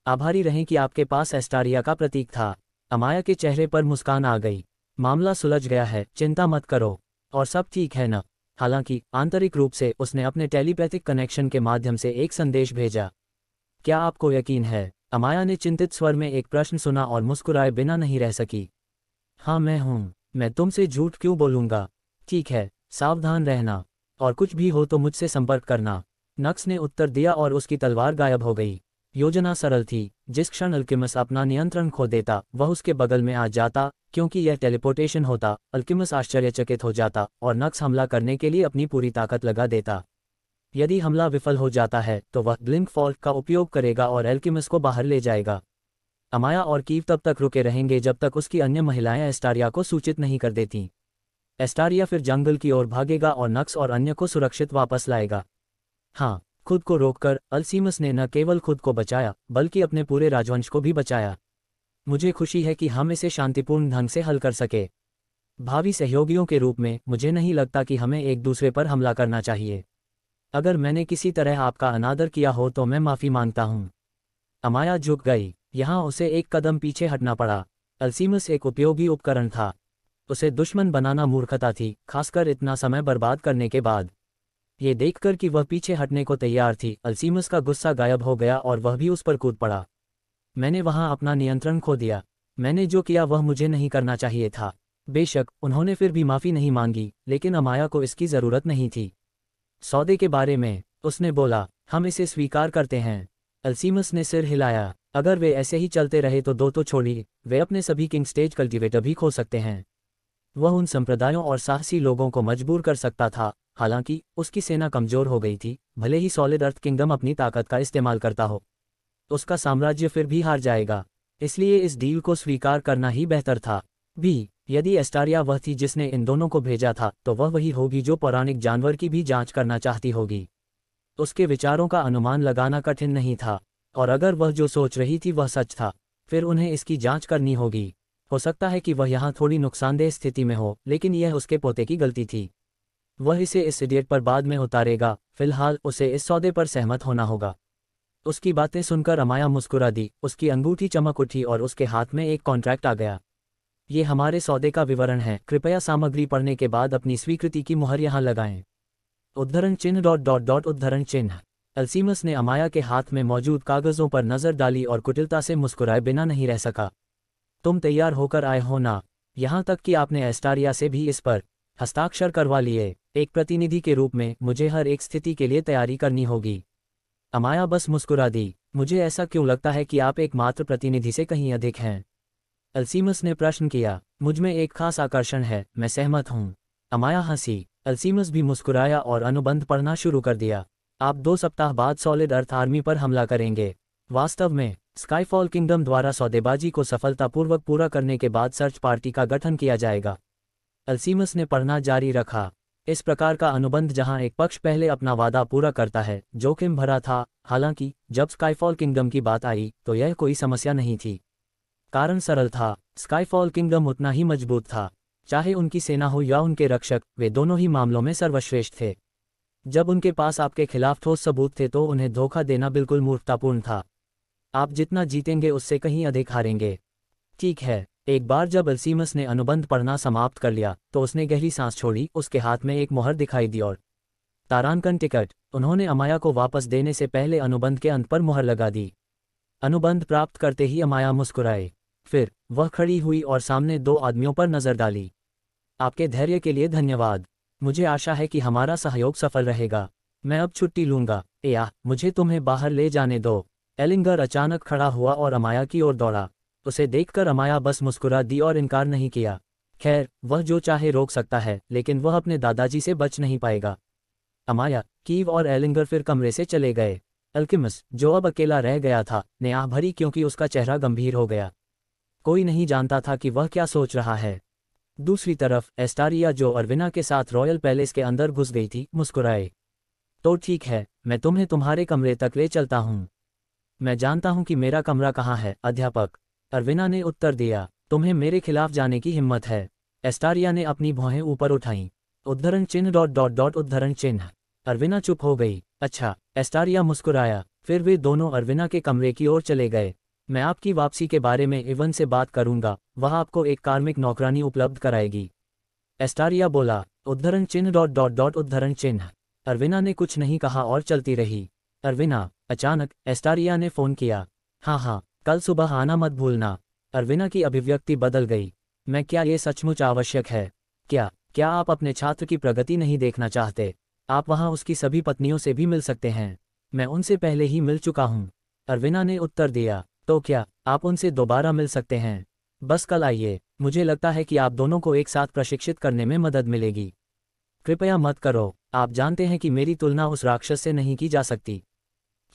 आभारी रहें कि आपके पास एस्टारिया का प्रतीक था। अमाया के चेहरे पर मुस्कान आ गई। मामला सुलझ गया है, चिंता मत करो। और सब ठीक है न? हालांकि आंतरिक रूप से उसने अपने टेलीपैथिक कनेक्शन के माध्यम से एक संदेश भेजा। क्या आपको यकीन है? अमाया ने चिंतित स्वर में एक प्रश्न सुना और मुस्कुराए बिना नहीं रह सकी। हाँ मैं हूँ। मैं तुमसे झूठ क्यों बोलूँगा? ठीक है, सावधान रहना, और कुछ भी हो तो मुझसे संपर्क करना। नक्स ने उत्तर दिया और उसकी तलवार गायब हो गई। योजना सरल थी। जिस क्षण अल्केमिस अपना नियंत्रण खो देता, वह उसके बगल में आ जाता। क्योंकि यह टेलीपोर्टेशन होता, अल्केमिस आश्चर्यचकित हो जाता और नक्स हमला करने के लिए अपनी पूरी ताकत लगा देता। यदि हमला विफल हो जाता है तो वह ब्लिंक फॉल्ट का उपयोग करेगा और अल्केमिस को बाहर ले जाएगा। अमाया और कीव तब तक रुके रहेंगे जब तक उसकी अन्य महिलाएं एस्टारिया को सूचित नहीं कर देती। एस्टारिया फिर जंगल की ओर भागेगा और नक्स और अन्य को सुरक्षित वापस लाएगा। हाँ, खुद को रोककर अल्सीमस ने न केवल खुद को बचाया बल्कि अपने पूरे राजवंश को भी बचाया। मुझे खुशी है कि हम इसे शांतिपूर्ण ढंग से हल कर सके। भावी सहयोगियों के रूप में मुझे नहीं लगता कि हमें एक दूसरे पर हमला करना चाहिए। अगर मैंने किसी तरह आपका अनादर किया हो तो मैं माफ़ी मांगता हूँ। अमाया झुक गई। यहाँ उसे एक कदम पीछे हटना पड़ा। अल्सीमस एक उपयोगी उपकरण था। उसे दुश्मन बनाना मूर्खता थी, खासकर इतना समय बर्बाद करने के बाद। ये देखकर कि वह पीछे हटने को तैयार थी, अल्सीमस का गुस्सा गायब हो गया और वह भी उस पर कूद पड़ा। मैंने वहां अपना नियंत्रण खो दिया। मैंने जो किया वह मुझे नहीं करना चाहिए था। बेशक उन्होंने फिर भी माफ़ी नहीं मांगी, लेकिन अमाया को इसकी ज़रूरत नहीं थी। सौदे के बारे में उसने बोला, हम इसे स्वीकार करते हैं। अल्सीमस ने सिर हिलाया। अगर वे ऐसे ही चलते रहे तो दो तो छोड़िए, वे अपने सभी किंग स्टेज कल्टिवेटर भी खो सकते हैं। वह उन संप्रदायों और साहसी लोगों को मजबूर कर सकता था। हालांकि उसकी सेना कमजोर हो गई थी। भले ही सॉलिड अर्थ किंगडम अपनी ताकत का इस्तेमाल करता हो, उसका साम्राज्य फिर भी हार जाएगा। इसलिए इस डील को स्वीकार करना ही बेहतर था। भी यदि एस्टारिया वह थी जिसने इन दोनों को भेजा था, तो वह वही होगी जो पौराणिक जानवर की भी जांच करना चाहती होगी। उसके विचारों का अनुमान लगाना कठिन नहीं था, और अगर वह जो सोच रही थी वह सच था, फिर उन्हें इसकी जांच करनी होगी। हो सकता है कि वह यहाँ थोड़ी नुकसानदेह स्थिति में हो, लेकिन यह उसके पोते की गलती थी। वह इसे इस इडियट पर बाद में उतारेगा। फिलहाल उसे इस सौदे पर सहमत होना होगा। उसकी बातें सुनकर अमाया मुस्कुरा दी। उसकी अंगूठी चमक उठी और उसके हाथ में एक कॉन्ट्रैक्ट आ गया। ये हमारे सौदे का विवरण है। कृपया सामग्री पढ़ने के बाद अपनी स्वीकृति की मुहर यहाँ लगाएं। उद्धरण चिन्ह उद्धरण चिन्ह। अल्सीमस ने अमाया के हाथ में मौजूद कागजों पर नजर डाली और कुटिलता से मुस्कुराए बिना नहीं रह सका। तुम तैयार होकर आए हो ना? यहाँ तक कि आपने एस्टारिया से भी इस पर हस्ताक्षर करवा लिए। एक प्रतिनिधि के रूप में मुझे हर एक स्थिति के लिए तैयारी करनी होगी। अमाया बस मुस्कुरा दी। मुझे ऐसा क्यों लगता है कि आप एकमात्र प्रतिनिधि से कहीं अधिक हैं? अल्सीमस ने प्रश्न किया। मुझ में एक खास आकर्षण है, मैं सहमत हूँ। अमाया हंसी। अल्सीमस भी मुस्कुराया और अनुबंध पढ़ना शुरू कर दिया। आप 2 सप्ताह बाद सॉलिड अर्थ आर्मी पर हमला करेंगे। वास्तव में स्काईफॉल किंगडम द्वारा सौदेबाजी को सफलतापूर्वक पूरा करने के बाद सर्च पार्टी का गठन किया जाएगा। अल्सीमस ने पढ़ना जारी रखा। इस प्रकार का अनुबंध जहां एक पक्ष पहले अपना वादा पूरा करता है, जोखिम भरा था। हालांकि जब स्काईफॉल किंगडम की बात आई तो यह कोई समस्या नहीं थी। कारण सरल था, स्काईफॉल किंगडम उतना ही मजबूत था। चाहे उनकी सेना हो या उनके रक्षक, वे दोनों ही मामलों में सर्वश्रेष्ठ थे। जब उनके पास आपके खिलाफ ठोस सबूत थे तो उन्हें धोखा देना बिल्कुल मूर्खतापूर्ण था। आप जितना जीतेंगे उससे कहीं अधिक हारेंगे। ठीक है। एक बार जब अल्सीमस ने अनुबंध पढ़ना समाप्त कर लिया तो उसने गहरी सांस छोड़ी। उसके हाथ में एक मोहर दिखाई दी और तारांकन टिकट। उन्होंने अमाया को वापस देने से पहले अनुबंध के अंत पर मोहर लगा दी। अनुबंध प्राप्त करते ही अमाया मुस्कुराए। फिर वह खड़ी हुई और सामने 2 आदमियों पर नजर डाली। आपके धैर्य के लिए धन्यवाद। मुझे आशा है कि हमारा सहयोग सफल रहेगा। मैं अब छुट्टी लूंगा। मुझे तुम्हें बाहर ले जाने दो। एलिंगर अचानक खड़ा हुआ और अमाया की ओर दौड़ा। उसे देखकर अमाया बस मुस्कुरा दी और इनकार नहीं किया। खैर, वह जो चाहे रोक सकता है, लेकिन वह अपने दादाजी से बच नहीं पाएगा। अमाया, कीव और एलिंगर फिर कमरे से चले गए। अल्केमिस्ट, जो अब अकेला रह गया था, ने आह भरी क्योंकि उसका चेहरा गंभीर हो गया। कोई नहीं जानता था कि वह क्या सोच रहा है। दूसरी तरफ एस्टारिया, जो अरविना के साथ रॉयल पैलेस के अंदर घुस गई थी, मुस्कुराए। तो ठीक है, मैं तुम्हें तुम्हारे कमरे तक ले चलता हूँ। मैं जानता हूँ कि मेरा कमरा कहाँ है, अध्यापक, अरविना ने उत्तर दिया। तुम्हें मेरे खिलाफ जाने की हिम्मत है? एस्टारिया ने अपनी भौहें ऊपर उठाईं। उद्धरण चिन्ह डॉट डॉट डॉट उद्धरण चिन्ह। अरविना चुप हो गई। अच्छा, एस्टारिया मुस्कुराया। फिर वे दोनों अरविना के कमरे की ओर चले गए। मैं आपकी वापसी के बारे में इवन से बात करूंगा, वह आपको एक कार्मिक नौकरानी उपलब्ध कराएगी, एस्टारिया बोला। उद्धरण चिन्ह डॉट डॉट डॉट उद्धरण चिन्ह। अरविना ने कुछ नहीं कहा और चलती रही। अरविना, अचानक एस्टारिया ने फ़ोन किया। हाँ हाँ, कल सुबह आना मत भूलना। अरविना की अभिव्यक्ति बदल गई। मैं, क्या ये सचमुच आवश्यक है? क्या आप अपने छात्र की प्रगति नहीं देखना चाहते? आप वहाँ उसकी सभी पत्नियों से भी मिल सकते हैं। मैं उनसे पहले ही मिल चुका हूँ, अरविना ने उत्तर दिया। तो क्या आप उनसे दोबारा मिल सकते हैं? बस कल आइए, मुझे लगता है कि आप दोनों को एक साथ प्रशिक्षित करने में मदद मिलेगी। कृपया मत करो, आप जानते हैं कि मेरी तुलना उस राक्षस से नहीं की जा सकती।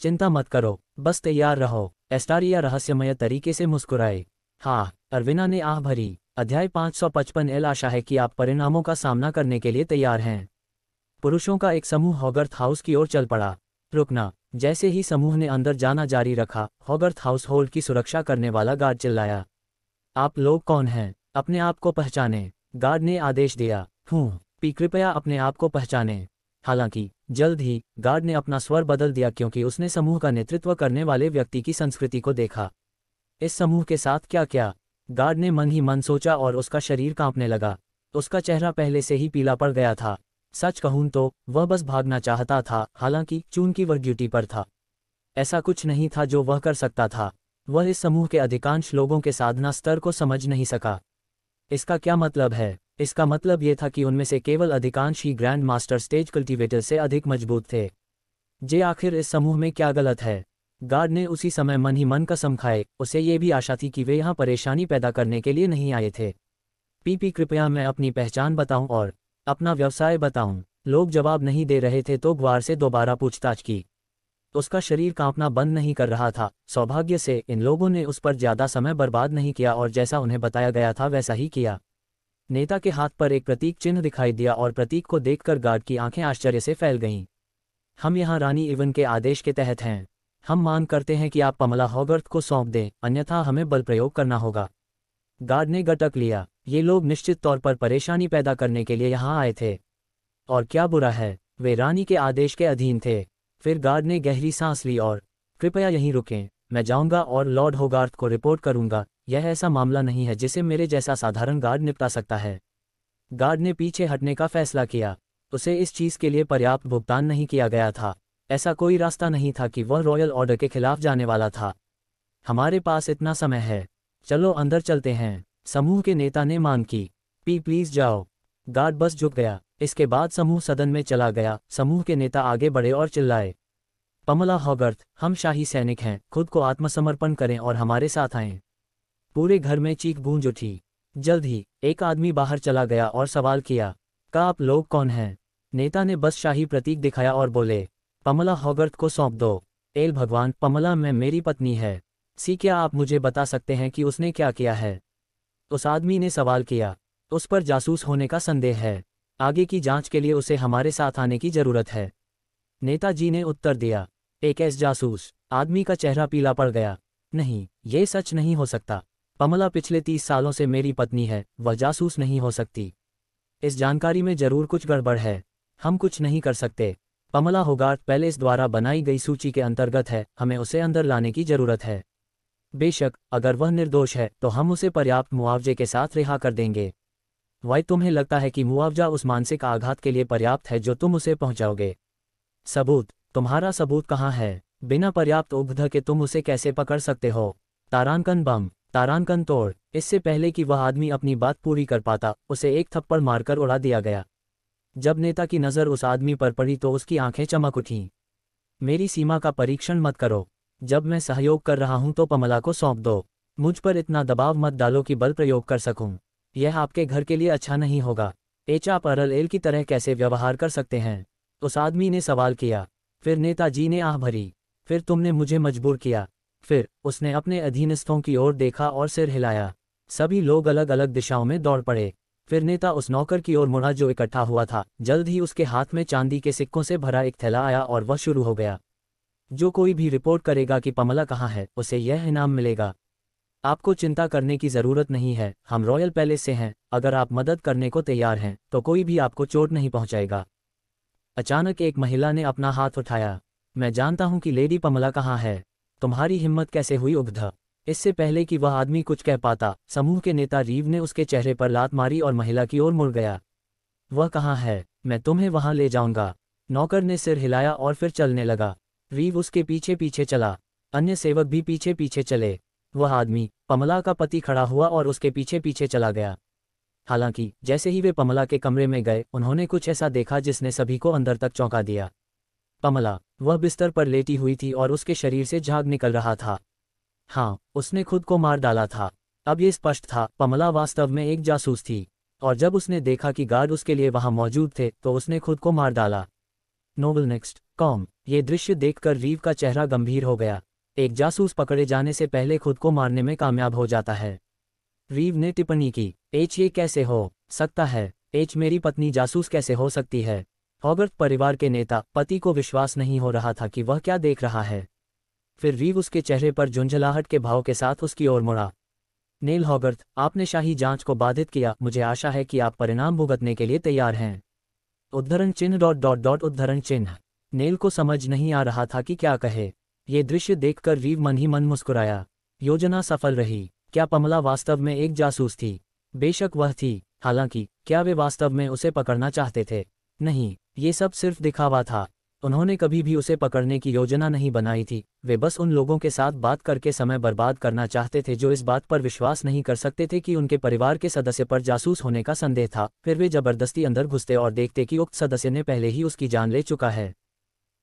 चिंता मत करो, बस तैयार रहो, एस्टारिया रहस्यमय तरीके से मुस्कुराए। हाँ, अरविना ने आह भरी। अध्याय 555 एल आशा है कि आप परिणामों का सामना करने के लिए तैयार हैं। पुरुषों का एक समूह हॉगर्थ हाउस की ओर चल पड़ा। रुकना, जैसे ही समूह ने अंदर जाना जारी रखा, हॉगर्थ हाउस होल्ड की सुरक्षा करने वाला गार्ड चिल्लाया। आप लोग कौन हैं? अपने आप को पहचाने, गार्ड ने आदेश दिया। कृपया अपने आप को पहचाने। हालांकि जल्द ही गार्ड ने अपना स्वर बदल दिया क्योंकि उसने समूह का नेतृत्व करने वाले व्यक्ति की संस्कृति को देखा। इस समूह के साथ क्या क्या? गार्ड ने मन ही मन सोचा और उसका शरीर कांपने लगा। उसका चेहरा पहले से ही पीला पड़ गया था। सच कहूं तो वह बस भागना चाहता था, हालांकि चूंकि वह ड्यूटी पर था, ऐसा कुछ नहीं था जो वह कर सकता था। वह इस समूह के अधिकांश लोगों के साधना स्तर को समझ नहीं सका। इसका क्या मतलब है? इसका मतलब ये था कि उनमें से केवल अधिकांश ही ग्रैंड मास्टर स्टेज कल्टीवेटर से अधिक मजबूत थे। जे आखिर इस समूह में क्या गलत है? गार्ड ने उसी समय मन ही मन कसम खाए। उसे ये भी आशा थी कि वे यहाँ परेशानी पैदा करने के लिए नहीं आए थे। कृपया मैं अपनी पहचान बताऊं और अपना व्यवसाय बताऊं। लोग जवाब नहीं दे रहे थे तो ग्वार से दोबारा पूछताछ की। उसका शरीर कांपना बंद नहीं कर रहा था। सौभाग्य से इन लोगों ने उस पर ज्यादा समय बर्बाद नहीं किया और जैसा उन्हें बताया गया था वैसा ही किया। नेता के हाथ पर एक प्रतीक चिन्ह दिखाई दिया और प्रतीक को देखकर गार्ड की आंखें आश्चर्य से फैल गईं। हम यहाँ रानी इवन के आदेश के तहत हैं। हम मांग करते हैं कि आप पमला हॉगर्थ को सौंप दें, अन्यथा हमें बल प्रयोग करना होगा। गार्ड ने गटक लिया। ये लोग निश्चित तौर पर परेशानी पैदा करने के लिए यहाँ आए थे। और क्या बुरा है, वे रानी के आदेश के अधीन थे। फिर गार्ड ने गहरी सांस ली और कृपया यहीं रुकें, मैं जाऊंगा और लॉर्ड होगार्थ को रिपोर्ट करूंगा। यह ऐसा मामला नहीं है जिसे मेरे जैसा साधारण गार्ड निपटा सकता है। गार्ड ने पीछे हटने का फैसला किया। उसे इस चीज़ के लिए पर्याप्त भुगतान नहीं किया गया था। ऐसा कोई रास्ता नहीं था कि वह रॉयल ऑर्डर के खिलाफ जाने वाला था। हमारे पास इतना समय है, चलो अंदर चलते हैं, समूह के नेता ने मांग की। प्लीज जाओ। गार्ड बस झुक गया। इसके बाद समूह सदन में चला गया। समूह के नेता आगे बढ़े और चिल्लाए, पमला हॉगर्थ, हम शाही सैनिक हैं, खुद को आत्मसमर्पण करें और हमारे साथ आएं। पूरे घर में चीख गूंज उठी। जल्द ही एक आदमी बाहर चला गया और सवाल किया, आप लोग कौन हैं? नेता ने बस शाही प्रतीक दिखाया और बोले, पमला हॉगर्थ को सौंप दो। एल भगवान, पमला में मेरी पत्नी है। क्या आप मुझे बता सकते हैं कि उसने क्या किया है? उस आदमी ने सवाल किया। उस पर जासूस होने का संदेह है। आगे की जांच के लिए उसे हमारे साथ आने की जरूरत है, नेताजी ने उत्तर दिया। एक जासूस? आदमी का चेहरा पीला पड़ गया। नहीं, ये सच नहीं हो सकता। पमला पिछले 30 सालों से मेरी पत्नी है, वह जासूस नहीं हो सकती। इस जानकारी में जरूर कुछ गड़बड़ है। हम कुछ नहीं कर सकते। पमला होगार्थ पैलेस द्वारा बनाई गई सूची के अंतर्गत है, हमें उसे अंदर लाने की जरूरत है। बेशक, अगर वह निर्दोष है तो हम उसे पर्याप्त मुआवजे के साथ रिहा कर देंगे। वाई, तुम्हें लगता है कि मुआवजा उस मानसिक आघात के लिए पर्याप्त है जो तुम उसे पहुंचाओगे? सबूत? तुम्हारा सबूत कहाँ है? बिना पर्याप्त उपध के तुम उसे कैसे पकड़ सकते हो? तारांकन बम, तारांकन तोड़। इससे पहले कि वह आदमी अपनी बात पूरी कर पाता, उसे एक थप्पड़ मारकर उड़ा दिया गया। जब नेता की नज़र उस आदमी पर पड़ी तो उसकी आंखें चमक उठीं। मेरी सीमा का परीक्षण मत करो। जब मैं सहयोग कर रहा हूं तो पमला को सौंप दो। मुझ पर इतना दबाव मत डालो कि बल प्रयोग कर सकूं। यह आपके घर के लिए अच्छा नहीं होगा। आप अरल एल की तरह कैसे व्यवहार कर सकते हैं? उस आदमी ने सवाल किया। फिर नेताजी ने आह भरी। फिर तुमने मुझे मजबूर किया। फिर उसने अपने अधीनस्थों की ओर देखा और सिर हिलाया। सभी लोग अलग अलग दिशाओं में दौड़ पड़े। फिर नेता उस नौकर की ओर मुड़ा जो इकट्ठा हुआ था। जल्द ही उसके हाथ में चांदी के सिक्कों से भरा एक थैला आया और वह शुरू हो गया। जो कोई भी रिपोर्ट करेगा कि पमला कहाँ है, उसे यह इनाम मिलेगा। आपको चिंता करने की ज़रूरत नहीं है, हम रॉयल पैलेस से हैं। अगर आप मदद करने को तैयार हैं तो कोई भी आपको चोट नहीं पहुंचाएगा। अचानक एक महिला ने अपना हाथ उठाया। मैं जानता हूं कि लेडी पमला कहाँ है। तुम्हारी हिम्मत कैसे हुई उग्ध? इससे पहले कि वह आदमी कुछ कह पाता, समूह के नेता रीव ने उसके चेहरे पर लात मारी और महिला की ओर मुड़ गया। वह कहाँ है? मैं तुम्हें वहां ले जाऊंगा। नौकर ने सिर हिलाया और फिर चलने लगा। रीव उसके पीछे पीछे चला। अन्य सेवक भी पीछे पीछे चले। वह आदमी, पमला का पति, खड़ा हुआ और उसके पीछे पीछे चला गया। हालांकि जैसे ही वे पमला के कमरे में गए, उन्होंने कुछ ऐसा देखा जिसने सभी को अंदर तक चौंका दिया। पमला, वह बिस्तर पर लेटी हुई थी और उसके शरीर से झाग निकल रहा था। हाँ, उसने खुद को मार डाला था। अब ये स्पष्ट था, पमला वास्तव में एक जासूस थी। और जब उसने देखा कि गार्ड उसके लिए वहां मौजूद थे, तो उसने खुद को मार डाला। Novel next com. ये दृश्य देखकर रीव का चेहरा गंभीर हो गया। एक जासूस पकड़े जाने से पहले खुद को मारने में कामयाब हो जाता है। रीव ने टिप्पणी की। ये कैसे हो सकता है? मेरी पत्नी जासूस कैसे हो सकती है? हॉगर्थ परिवार के नेता पति को विश्वास नहीं हो रहा था कि वह क्या देख रहा है। फिर रीव उसके चेहरे पर झुंझलाहट के भाव के साथ उसकी ओर मुड़ा। नेल हॉगर्थ, आपने शाही जांच को बाधित किया। मुझे आशा है कि आप परिणाम भुगतने के लिए तैयार हैं। उद्धरण चिन्ह उद्धरण चिन्ह। नेल को समझ नहीं आ रहा था कि क्या कहे। ये दृश्य देखकर रीव मन ही मन मुस्कुराया। योजना सफल रही। क्या पमला वास्तव में एक जासूस थी? बेशक वह थी। हालांकि क्या वे वास्तव में उसे पकड़ना चाहते थे? नहीं, ये सब सिर्फ दिखावा था। उन्होंने कभी भी उसे पकड़ने की योजना नहीं बनाई थी। वे बस उन लोगों के साथ बात करके समय बर्बाद करना चाहते थे जो इस बात पर विश्वास नहीं कर सकते थे कि उनके परिवार के सदस्य पर जासूस होने का संदेह था। फिर वे जबरदस्ती अंदर घुसते और देखते कि उक्त सदस्य ने पहले ही उसकी जान ले चुका है।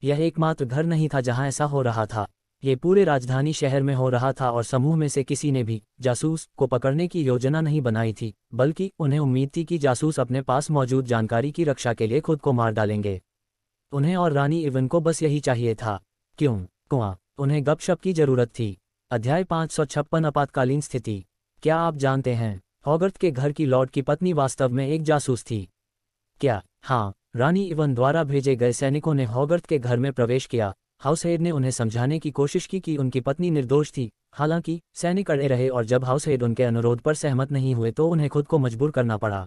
यह एकमात्र घर नहीं था जहां ऐसा हो रहा था। ये पूरे राजधानी शहर में हो रहा था और समूह में से किसी ने भी जासूस को पकड़ने की योजना नहीं बनाई थी, बल्कि उन्हें उम्मीद थी कि जासूस अपने पास मौजूद जानकारी की रक्षा के लिए खुद को मार डालेंगे। उन्हें और रानी इवन को बस यही चाहिए था। क्यों? उन्हें गपशप की जरूरत थी। अध्याय 556 आपातकालीन स्थिति। क्या आप जानते हैं, हॉगर्थ के घर की लॉर्ड की पत्नी वास्तव में एक जासूस थी? क्या? हाँ। रानी इवन द्वारा भेजे गए सैनिकों ने हॉगर्थ के घर में प्रवेश किया। हाउसहेड ने उन्हें समझाने की कोशिश की कि उनकी पत्नी निर्दोष थी। हालांकि सैनिक अड़े रहे और जब हाउसहेड उनके अनुरोध पर सहमत नहीं हुए तो उन्हें खुद को मजबूर करना पड़ा।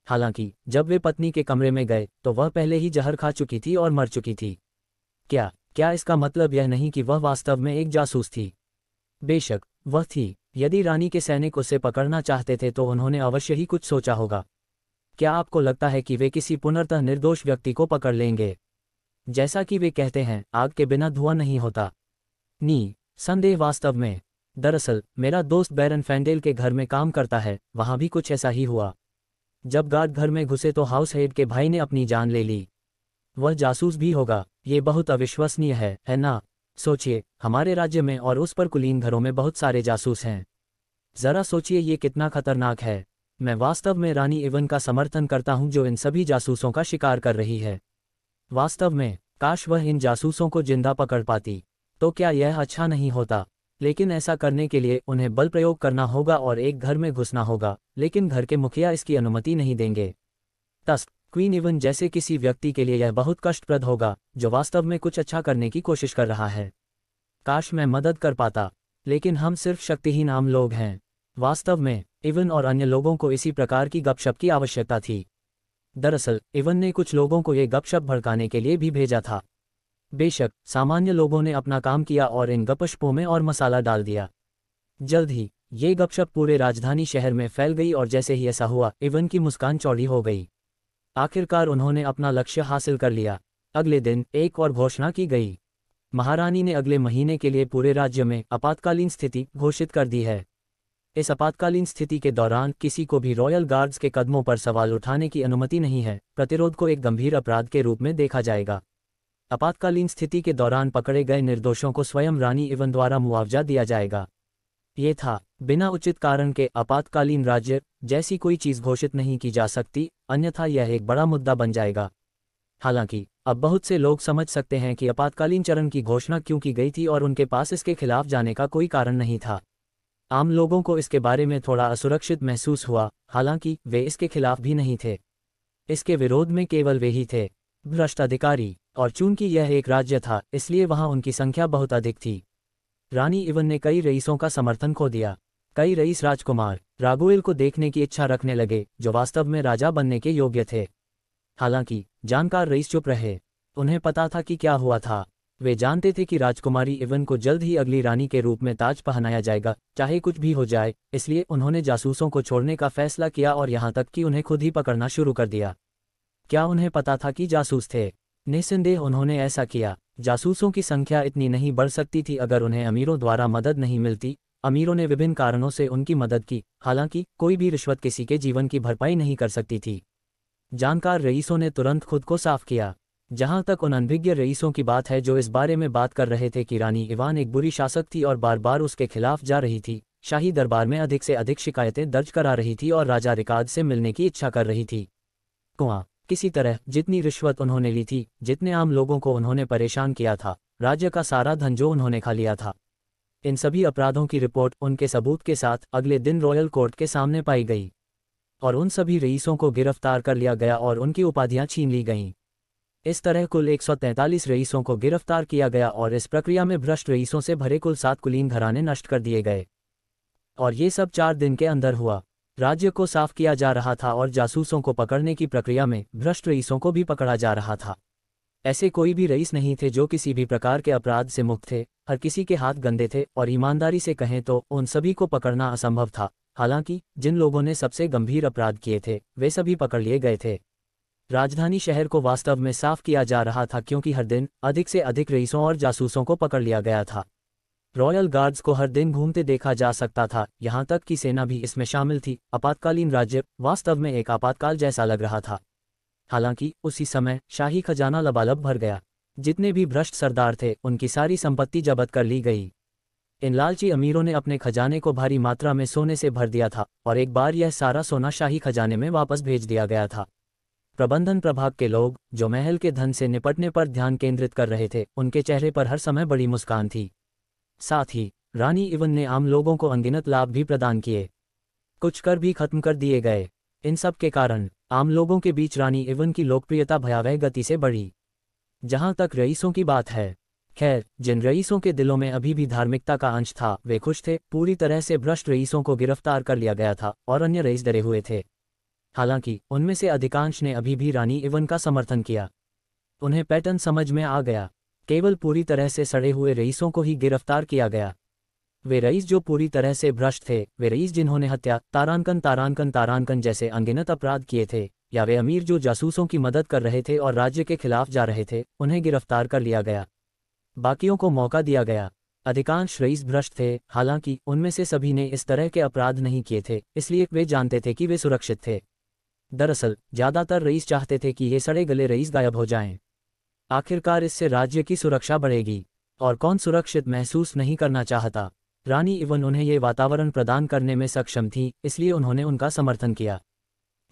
हालांकि जब वे पत्नी के कमरे में गए तो वह पहले ही जहर खा चुकी थी और मर चुकी थी। क्या इसका मतलब यह नहीं कि वह वास्तव में एक जासूस थी? बेशक वह थी। यदि रानी के सैनिक उसे पकड़ना चाहते थे तो उन्होंने अवश्य ही कुछ सोचा होगा। क्या आपको लगता है कि वे किसी पुनर्तः निर्दोष व्यक्ति को पकड़ लेंगे? जैसा कि वे कहते हैं, आग के बिना धुआं नहीं होता। संदेह वास्तव में। दरअसल मेरा दोस्त बैरन फैंडेल के घर में काम करता है, वहां भी कुछ ऐसा ही हुआ। जब गार्ड घर में घुसे तो हाउसहेड के भाई ने अपनी जान ले ली। वह जासूस भी होगा। ये बहुत अविश्वसनीय है ना? सोचिए, हमारे राज्य में और उस पर कुलीन घरों में बहुत सारे जासूस हैं। जरा सोचिए ये कितना खतरनाक है। मैं वास्तव में रानी इवन का समर्थन करता हूं जो इन सभी जासूसों का शिकार कर रही है। वास्तव में काश वह इन जासूसों को जिंदा पकड़ पाती। तो क्या यह अच्छा नहीं होता? लेकिन ऐसा करने के लिए उन्हें बल प्रयोग करना होगा और एक घर में घुसना होगा, लेकिन घर के मुखिया इसकी अनुमति नहीं देंगे। तस्क क्वीन इवन जैसे किसी व्यक्ति के लिए यह बहुत कष्टप्रद होगा जो वास्तव में कुछ अच्छा करने की कोशिश कर रहा है। काश मैं मदद कर पाता, लेकिन हम सिर्फ शक्तिहीन आम लोग हैं। वास्तव में इवन और अन्य लोगों को इसी प्रकार की गपशप की आवश्यकता थी। दरअसल इवन ने कुछ लोगों को ये गपशप भड़काने के लिए भी भेजा था। बेशक सामान्य लोगों ने अपना काम किया और इन गपशपों में और मसाला डाल दिया। जल्द ही ये गपशप पूरे राजधानी शहर में फैल गई और जैसे ही ऐसा हुआ, इवन की मुस्कान चौड़ी हो गई। आखिरकार उन्होंने अपना लक्ष्य हासिल कर लिया। अगले दिन एक और घोषणा की गई। महारानी ने अगले महीने के लिए पूरे राज्य में आपातकालीन स्थिति घोषित कर दी है। इस आपातकालीन स्थिति के दौरान किसी को भी रॉयल गार्ड्स के कदमों पर सवाल उठाने की अनुमति नहीं है। प्रतिरोध को एक गंभीर अपराध के रूप में देखा जाएगा। आपातकालीन स्थिति के दौरान पकड़े गए निर्दोषों को स्वयं रानी इवन द्वारा मुआवजा दिया जाएगा। ये था बिना उचित कारण के आपातकालीन राज्य जैसी कोई चीज़ घोषित नहीं की जा सकती, अन्यथा यह एक बड़ा मुद्दा बन जाएगा। हालांकि अब बहुत से लोग समझ सकते हैं कि आपातकालीन चरण की घोषणा क्यों की गई थी और उनके पास इसके खिलाफ जाने का कोई कारण नहीं था। आम लोगों को इसके बारे में थोड़ा असुरक्षित महसूस हुआ, हालांकि वे इसके खिलाफ भी नहीं थे। इसके विरोध में केवल वे ही थे, भ्रष्ट अधिकारी, और चूंकि यह एक राज्य था इसलिए वहां उनकी संख्या बहुत अधिक थी। रानी इवन ने कई रईसों का समर्थन खो दिया। कई रईस राजकुमार रागुएल को देखने की इच्छा रखने लगे, जो वास्तव में राजा बनने के योग्य थे। हालांकि जानकार रईस चुप रहे। उन्हें पता था कि क्या हुआ था। वे जानते थे कि राजकुमारी इवन को जल्द ही अगली रानी के रूप में ताज पहनाया जाएगा, चाहे कुछ भी हो जाए। इसलिए उन्होंने जासूसों को छोड़ने का फैसला किया और यहाँ तक कि उन्हें खुद ही पकड़ना शुरू कर दिया। क्या उन्हें पता था कि जासूस थे? निस्संदेह उन्होंने ऐसा किया। जासूसों की संख्या इतनी नहीं बढ़ सकती थी अगर उन्हें अमीरों द्वारा मदद नहीं मिलती। अमीरों ने विभिन्न कारणों से उनकी मदद की, हालांकि कोई भी रिश्वत किसी के जीवन की भरपाई नहीं कर सकती थी। जानकार रईसों ने तुरंत खुद को साफ किया। जहां तक उन अनभिज्ञ रईसों की बात है जो इस बारे में बात कर रहे थे कि रानी इवान एक बुरी शासक थी और बार बार उसके खिलाफ जा रही थी, शाही दरबार में अधिक से अधिक शिकायतें दर्ज करा रही थी और राजा रिकाद से मिलने की इच्छा कर रही थी। कुआं किसी तरह जितनी रिश्वत उन्होंने ली थी, जितने आम लोगों को उन्होंने परेशान किया था, राज्य का सारा धन जो उन्होंने खा लिया था, इन सभी अपराधों की रिपोर्ट उनके सबूत के साथ अगले दिन रॉयल कोर्ट के सामने पाई गई और उन सभी रईसों को गिरफ्तार कर लिया गया और उनकी उपाधियां छीन ली गईं। इस तरह कुल 143 रईसों को गिरफ्तार किया गया और इस प्रक्रिया में भ्रष्ट रईसों से भरे कुल 7 कुलीन घराने नष्ट कर दिए गए। और ये सब 4 दिन के अंदर हुआ। राज्य को साफ किया जा रहा था और जासूसों को पकड़ने की प्रक्रिया में भ्रष्ट रईसों को भी पकड़ा जा रहा था। ऐसे कोई भी रईस नहीं थे जो किसी भी प्रकार के अपराध से मुक्त थे। हर किसी के हाथ गंदे थे और ईमानदारी से कहें तो उन सभी को पकड़ना असंभव था। हालांकि जिन लोगों ने सबसे गंभीर अपराध किए थे वे सभी पकड़ लिए गए थे। राजधानी शहर को वास्तव में साफ किया जा रहा था क्योंकि हर दिन अधिक से अधिक रईसों और जासूसों को पकड़ लिया गया था। रॉयल गार्ड्स को हर दिन घूमते देखा जा सकता था, यहाँ तक कि सेना भी इसमें शामिल थी। आपातकालीन राज्य वास्तव में एक आपातकाल जैसा लग रहा था। हालांकि उसी समय शाही खजाना लबालब भर गया। जितने भी भ्रष्ट सरदार थे उनकी सारी संपत्ति जब्त कर ली गई। इन लालची अमीरों ने अपने खजाने को भारी मात्रा में सोने से भर दिया था और एक बार यह सारा सोना शाही खजाने में वापस भेज दिया गया था। प्रबंधन प्रभाग के लोग जो महल के धन से निपटने पर ध्यान केंद्रित कर रहे थे, उनके चेहरे पर हर समय बड़ी मुस्कान थी। साथ ही रानी इवन ने आम लोगों को अनगिनत लाभ भी प्रदान किए। कुछ कर भी खत्म कर दिए गए। इन सब के कारण आम लोगों के बीच रानी इवन की लोकप्रियता भयावह गति से बढ़ी। जहां तक रईसों की बात है, खैर जिन रईसों के दिलों में अभी भी धार्मिकता का अंश था वे खुश थे। पूरी तरह से भ्रष्ट रईसों को गिरफ्तार कर लिया गया था और अन्य रईस डरे हुए थे। हालांकि उनमें से अधिकांश ने अभी भी रानी इवन का समर्थन किया। उन्हें पैटर्न समझ में आ गया। केवल पूरी तरह से सड़े हुए रईसों को ही गिरफ्तार किया गया। वे रईस जो पूरी तरह से भ्रष्ट थे, वे रईस जिन्होंने हत्या, तारांकन जैसे अनगिनत अपराध किए थे, या वे अमीर जो जासूसों की मदद कर रहे थे और राज्य के खिलाफ जा रहे थे, उन्हें गिरफ्तार कर लिया गया। बाकियों को मौका दिया गया। अधिकांश रईस भ्रष्ट थे, हालांकि उनमें से सभी ने इस तरह के अपराध नहीं किए थे, इसलिए वे जानते थे कि वे सुरक्षित थे। दरअसल ज्यादातर रईस चाहते थे कि ये सड़े गले रईस गायब हो जाएं। आखिरकार इससे राज्य की सुरक्षा बढ़ेगी और कौन सुरक्षित महसूस नहीं करना चाहता। रानी इवन उन्हें ये वातावरण प्रदान करने में सक्षम थी, इसलिए उन्होंने उनका समर्थन किया।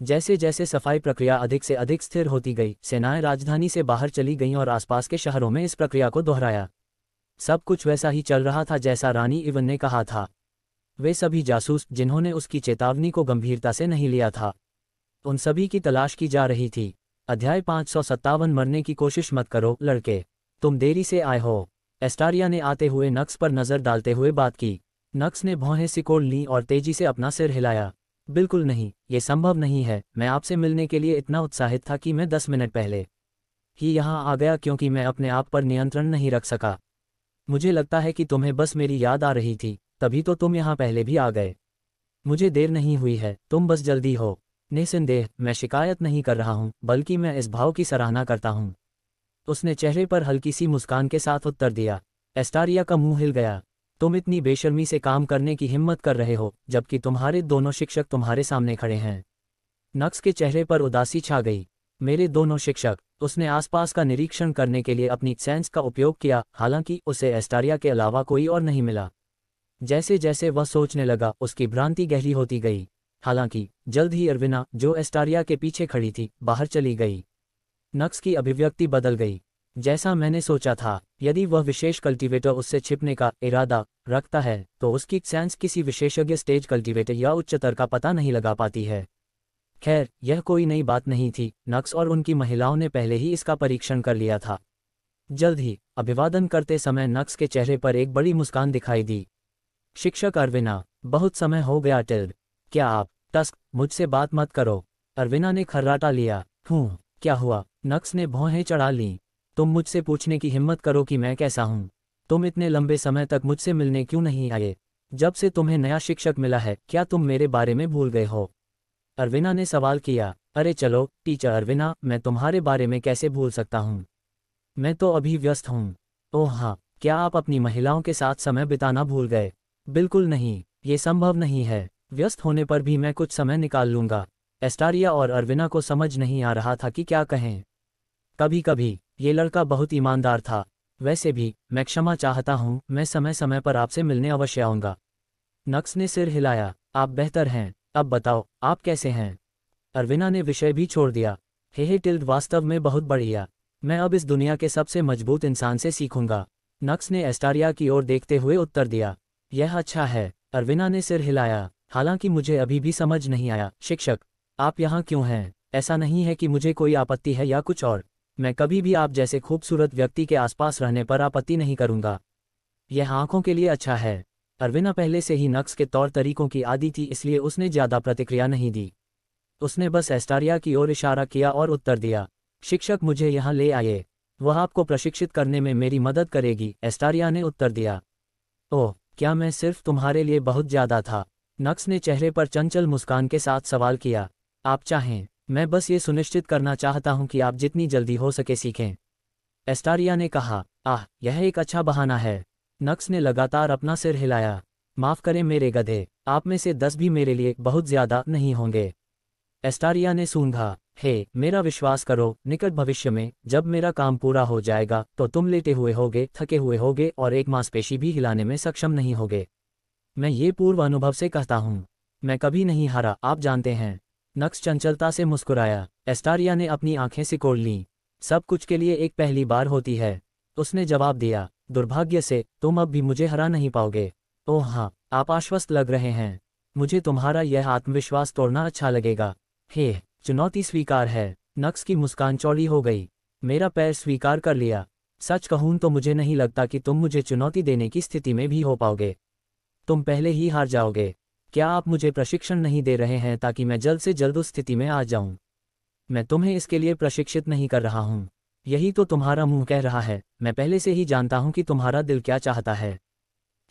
जैसे जैसे सफाई प्रक्रिया अधिक से अधिक स्थिर होती गई, सेनाएं राजधानी से बाहर चली गईं और आसपास के शहरों में इस प्रक्रिया को दोहराया। सब कुछ वैसा ही चल रहा था जैसा रानी इवन ने कहा था। वे सभी जासूस जिन्होंने उसकी चेतावनी को गंभीरता से नहीं लिया था, उन सभी की तलाश की जा रही थी। अध्याय 557 मरने की कोशिश मत करो लड़के, तुम देरी से आए हो। एस्टारिया ने आते हुए नक्स पर नजर डालते हुए बात की। नक्स ने भौहें सिकोड़ लीं और तेजी से अपना सिर हिलाया। बिल्कुल नहीं, ये संभव नहीं है। मैं आपसे मिलने के लिए इतना उत्साहित था कि मैं 10 मिनट पहले ही यहाँ आ गया क्योंकि मैं अपने आप पर नियंत्रण नहीं रख सका। मुझे लगता है कि तुम्हें बस मेरी याद आ रही थी, तभी तो तुम यहाँ पहले भी आ गए। मुझे देर नहीं हुई है, तुम बस जल्दी हो। निस्संदेह मैं शिकायत नहीं कर रहा हूँ, बल्कि मैं इस भाव की सराहना करता हूँ। उसने चेहरे पर हल्की सी मुस्कान के साथ उत्तर दिया। एस्टारिया का मुंह हिल गया। तुम इतनी बेशर्मी से काम करने की हिम्मत कर रहे हो जबकि तुम्हारे दोनों शिक्षक तुम्हारे सामने खड़े हैं। नक्स के चेहरे पर उदासी छा गई। मेरे दोनों शिक्षक? उसने आसपास का निरीक्षण करने के लिए अपनी सेंस का उपयोग किया, हालांकि उसे एस्टारिया के अलावा कोई और नहीं मिला। जैसे जैसे वह सोचने लगा उसकी भ्रांति गहरी होती गई। हालांकि जल्द ही अरविना, जो एस्टारिया के पीछे खड़ी थी, बाहर चली गई। नक्स की अभिव्यक्ति बदल गई। जैसा मैंने सोचा था, यदि वह विशेष कल्टीवेटर उससे छिपने का इरादा रखता है तो उसकी सेंस किसी विशेषज्ञ स्टेज कल्टीवेटर या उच्चतर का पता नहीं लगा पाती है। खैर, यह कोई नई बात नहीं थी, नक्स और उनकी महिलाओं ने पहले ही इसका परीक्षण कर लिया था। जल्द ही अभिवादन करते समय नक्स के चेहरे पर एक बड़ी मुस्कान दिखाई दी। शिक्षक अरविना, बहुत समय हो गया टिल्ड। क्या आप टस्क, मुझसे बात मत करो। अरविना ने खर्राटा लिया। क्या हुआ? नक्स ने भौहें चढ़ा लीं। तुम मुझसे पूछने की हिम्मत करो कि मैं कैसा हूँ। तुम इतने लंबे समय तक मुझसे मिलने क्यों नहीं आए? जब से तुम्हें नया शिक्षक मिला है, क्या तुम मेरे बारे में भूल गए हो? अरविना ने सवाल किया। अरे चलो टीचर अरविना, मैं तुम्हारे बारे में कैसे भूल सकता हूँ? मैं तो अभी व्यस्त हूँ। ओह हाँ, क्या आप अपनी महिलाओं के साथ समय बिताना भूल गए? बिल्कुल नहीं, ये संभव नहीं है। व्यस्त होने पर भी मैं कुछ समय निकाल लूँगा। एस्टारिया और अरविना को समझ नहीं आ रहा था कि क्या कहें। कभी कभी ये लड़का बहुत ईमानदार था। वैसे भी मैं क्षमा चाहता हूँ, मैं समय समय पर आपसे मिलने अवश्य आऊँगा। नक्स ने सिर हिलाया। आप बेहतर हैं। अब बताओ, आप कैसे हैं? अरविना ने विषय भी छोड़ दिया। हे टिल्ड, वास्तव में बहुत बढ़िया। मैं अब इस दुनिया के सबसे मजबूत इंसान से सीखूंगा। नक्स ने एस्टारिया की ओर देखते हुए उत्तर दिया। यह अच्छा है। अरविना ने सिर हिलाया। हालांकि मुझे अभी भी समझ नहीं आया, शिक्षक, आप यहाँ क्यों हैं? ऐसा नहीं है कि मुझे कोई आपत्ति है या कुछ और। मैं कभी भी आप जैसे खूबसूरत व्यक्ति के आसपास रहने पर आपत्ति नहीं करूँगा। यह आंखों के लिए अच्छा है। अरविना पहले से ही नक्स के तौर तरीकों की आदी थी, इसलिए उसने ज़्यादा प्रतिक्रिया नहीं दी। उसने बस एस्टारिया की ओर इशारा किया और उत्तर दिया। शिक्षक, मुझे यहाँ ले आइए। वह आपको प्रशिक्षित करने में मेरी मदद करेगी, एस्टारिया ने उत्तर दिया। ओह, क्या मैं सिर्फ तुम्हारे लिए बहुत ज़्यादा था? नक्स ने चेहरे पर चंचल मुस्कान के साथ सवाल किया। आप चाहें, मैं बस ये सुनिश्चित करना चाहता हूँ कि आप जितनी जल्दी हो सके सीखें, एस्टारिया ने कहा। यह एक अच्छा बहाना है। नक्स ने लगातार अपना सिर हिलाया। माफ़ करें मेरे गधे, आप में से 10 भी मेरे लिए बहुत ज़्यादा नहीं होंगे। एस्टारिया ने सूंघा। मेरा विश्वास करो, निकट भविष्य में जब मेरा काम पूरा हो जाएगा तो तुम लेटे हुए होगे, थके हुए होगे और एक मांसपेशी भी हिलाने में सक्षम नहीं होगे। मैं ये पूर्व अनुभव से कहता हूँ। मैं कभी नहीं हारा, आप जानते हैं। नक्स चंचलता से मुस्कुराया। एस्टारिया ने अपनी आंखें सिकोड़ लीं। सब कुछ के लिए एक पहली बार होती है, उसने जवाब दिया। दुर्भाग्य से तुम अब भी मुझे हरा नहीं पाओगे। ओह हाँ, आप आश्वस्त लग रहे हैं। मुझे तुम्हारा यह आत्मविश्वास तोड़ना अच्छा लगेगा। चुनौती स्वीकार है। नक्स की मुस्कान चौड़ी हो गई। मेरा पैर स्वीकार कर लिया। सच कहूं तो मुझे नहीं लगता कि तुम मुझे चुनौती देने की स्थिति में भी हो पाओगे। तुम पहले ही हार जाओगे। क्या आप मुझे प्रशिक्षण नहीं दे रहे हैं ताकि मैं जल्द से जल्द उस स्थिति में आ जाऊं? मैं तुम्हें इसके लिए प्रशिक्षित नहीं कर रहा हूं। यही तो तुम्हारा मुंह कह रहा है। मैं पहले से ही जानता हूं कि तुम्हारा दिल क्या चाहता है।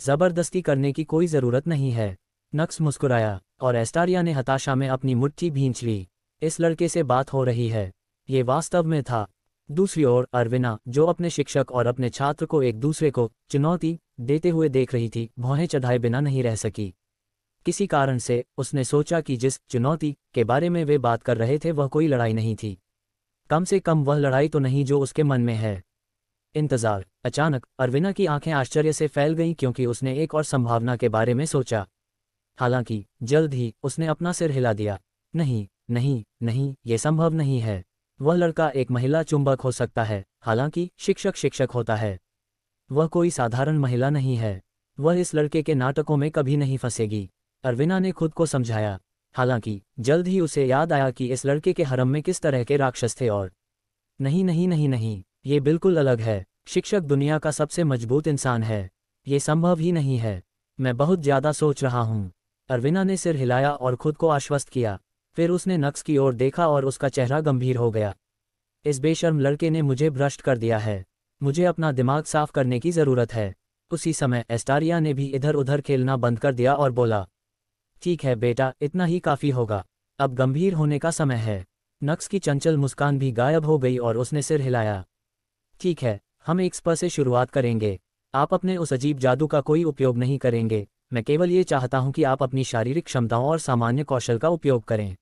जबरदस्ती करने की कोई ज़रूरत नहीं है। नक्स मुस्कुराया और एस्टारिया ने हताशा में अपनी मुट्ठी भींच ली। इस लड़के से बात हो रही है, ये वास्तव में था। दूसरी ओर अरविना, जो अपने शिक्षक और अपने छात्र को एक दूसरे को चुनौती देते हुए देख रही थी, भौहें चढ़ाए बिना नहीं रह सकी। किसी कारण से उसने सोचा कि जिस चुनौती के बारे में वे बात कर रहे थे वह कोई लड़ाई नहीं थी। कम से कम वह लड़ाई तो नहीं जो उसके मन में है। इंतज़ार। अचानक अरविना की आंखें आश्चर्य से फैल गईं क्योंकि उसने एक और संभावना के बारे में सोचा। हालांकि जल्द ही उसने अपना सिर हिला दिया। नहीं नहीं नहीं, ये संभव नहीं है। वह लड़का एक महिला चुंबक हो सकता है, हालांकि शिक्षक शिक्षक होता है। वह कोई साधारण महिला नहीं है। वह इस लड़के के नाटकों में कभी नहीं फंसेगी। अरविना ने खुद को समझाया। हालांकि जल्द ही उसे याद आया कि इस लड़के के हरम में किस तरह के राक्षस थे और नहीं नहीं नहीं नहीं, ये बिल्कुल अलग है। शिक्षक दुनिया का सबसे मजबूत इंसान है। ये संभव ही नहीं है। मैं बहुत ज़्यादा सोच रहा हूँ। अरविना ने सिर हिलाया और खुद को आश्वस्त किया। फिर उसने नक्स की ओर देखा और उसका चेहरा गंभीर हो गया। इस बेशर्म लड़के ने मुझे भ्रष्ट कर दिया है। मुझे अपना दिमाग साफ करने की ज़रूरत है। उसी समय एस्टारिया ने भी इधर उधर खेलना बंद कर दिया और बोला, ठीक है बेटा, इतना ही काफ़ी होगा। अब गंभीर होने का समय है। नक्स की चंचल मुस्कान भी गायब हो गई और उसने सिर हिलाया। ठीक है, हम एक स्पर से शुरुआत करेंगे। आप अपने उस अजीब जादू का कोई उपयोग नहीं करेंगे। मैं केवल ये चाहता हूं कि आप अपनी शारीरिक क्षमताओं और सामान्य कौशल का उपयोग करें।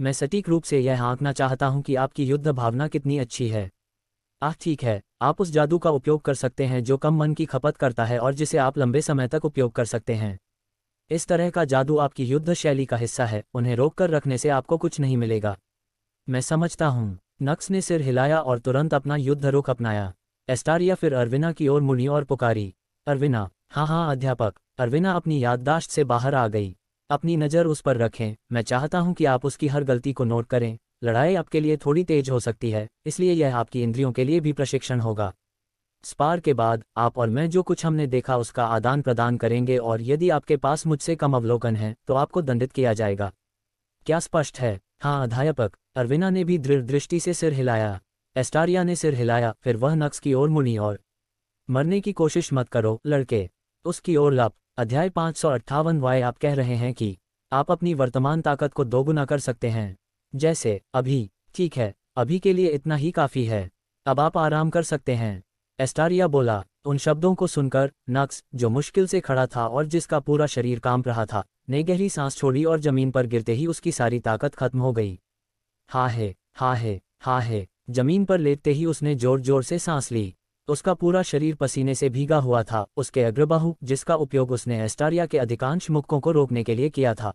मैं सटीक रूप से यह आंकना चाहता हूं कि आपकी युद्ध भावना कितनी अच्छी है। ठीक है, आप उस जादू का उपयोग कर सकते हैं जो कम मन की खपत करता है और जिसे आप लंबे समय तक उपयोग कर सकते हैं। इस तरह का जादू आपकी युद्ध शैली का हिस्सा है, उन्हें रोक कर रखने से आपको कुछ नहीं मिलेगा। मैं समझता हूँ। नक्स ने सिर हिलाया और तुरंत अपना युद्ध रुख अपनाया। एस्टारिया फिर अरविना की ओर मुड़ी और पुकारी, अरविना। हाँ हाँ अध्यापक। अरविना अपनी याददाश्त से बाहर आ गई। अपनी नज़र उस पर रखें, मैं चाहता हूँ कि आप उसकी हर गलती को नोट करें। लड़ाई आपके लिए थोड़ी तेज हो सकती है, इसलिए यह आपकी इंद्रियों के लिए भी प्रशिक्षण होगा। स्पार के बाद आप और मैं जो कुछ हमने देखा उसका आदान प्रदान करेंगे, और यदि आपके पास मुझसे कम अवलोकन है तो आपको दंडित किया जाएगा। क्या स्पष्ट है? हाँ अध्यापक। अरविना ने भी दृढ़ दृष्टि से सिर हिलाया। एस्टारिया ने सिर हिलाया, फिर वह नक्स की ओर मुड़ी और, मरने की कोशिश मत करो लड़के। उसकी ओर लप। अध्याय 558 वाय आप कह रहे हैं कि आप अपनी वर्तमान ताकत को दोगुना कर सकते हैं। जैसे अभी। ठीक है, अभी के लिए इतना ही काफ़ी है। अब आप आराम कर सकते हैं। एस्टारिया बोला। उन शब्दों को सुनकर नक्स, जो मुश्किल से खड़ा था और जिसका पूरा शरीर कांप रहा था, ने गहरी सांस छोड़ी और जमीन पर गिरते ही उसकी सारी ताकत खत्म हो गई। हाँ है, हाँ है, हाँ है। जमीन पर लेटते ही उसने जोर जोर से सांस ली। उसका पूरा शरीर पसीने से भीगा हुआ था। उसके अग्रबाहु, जिसका उपयोग उसने एस्टारिया के अधिकांश मुक्कों को रोकने के लिए किया था,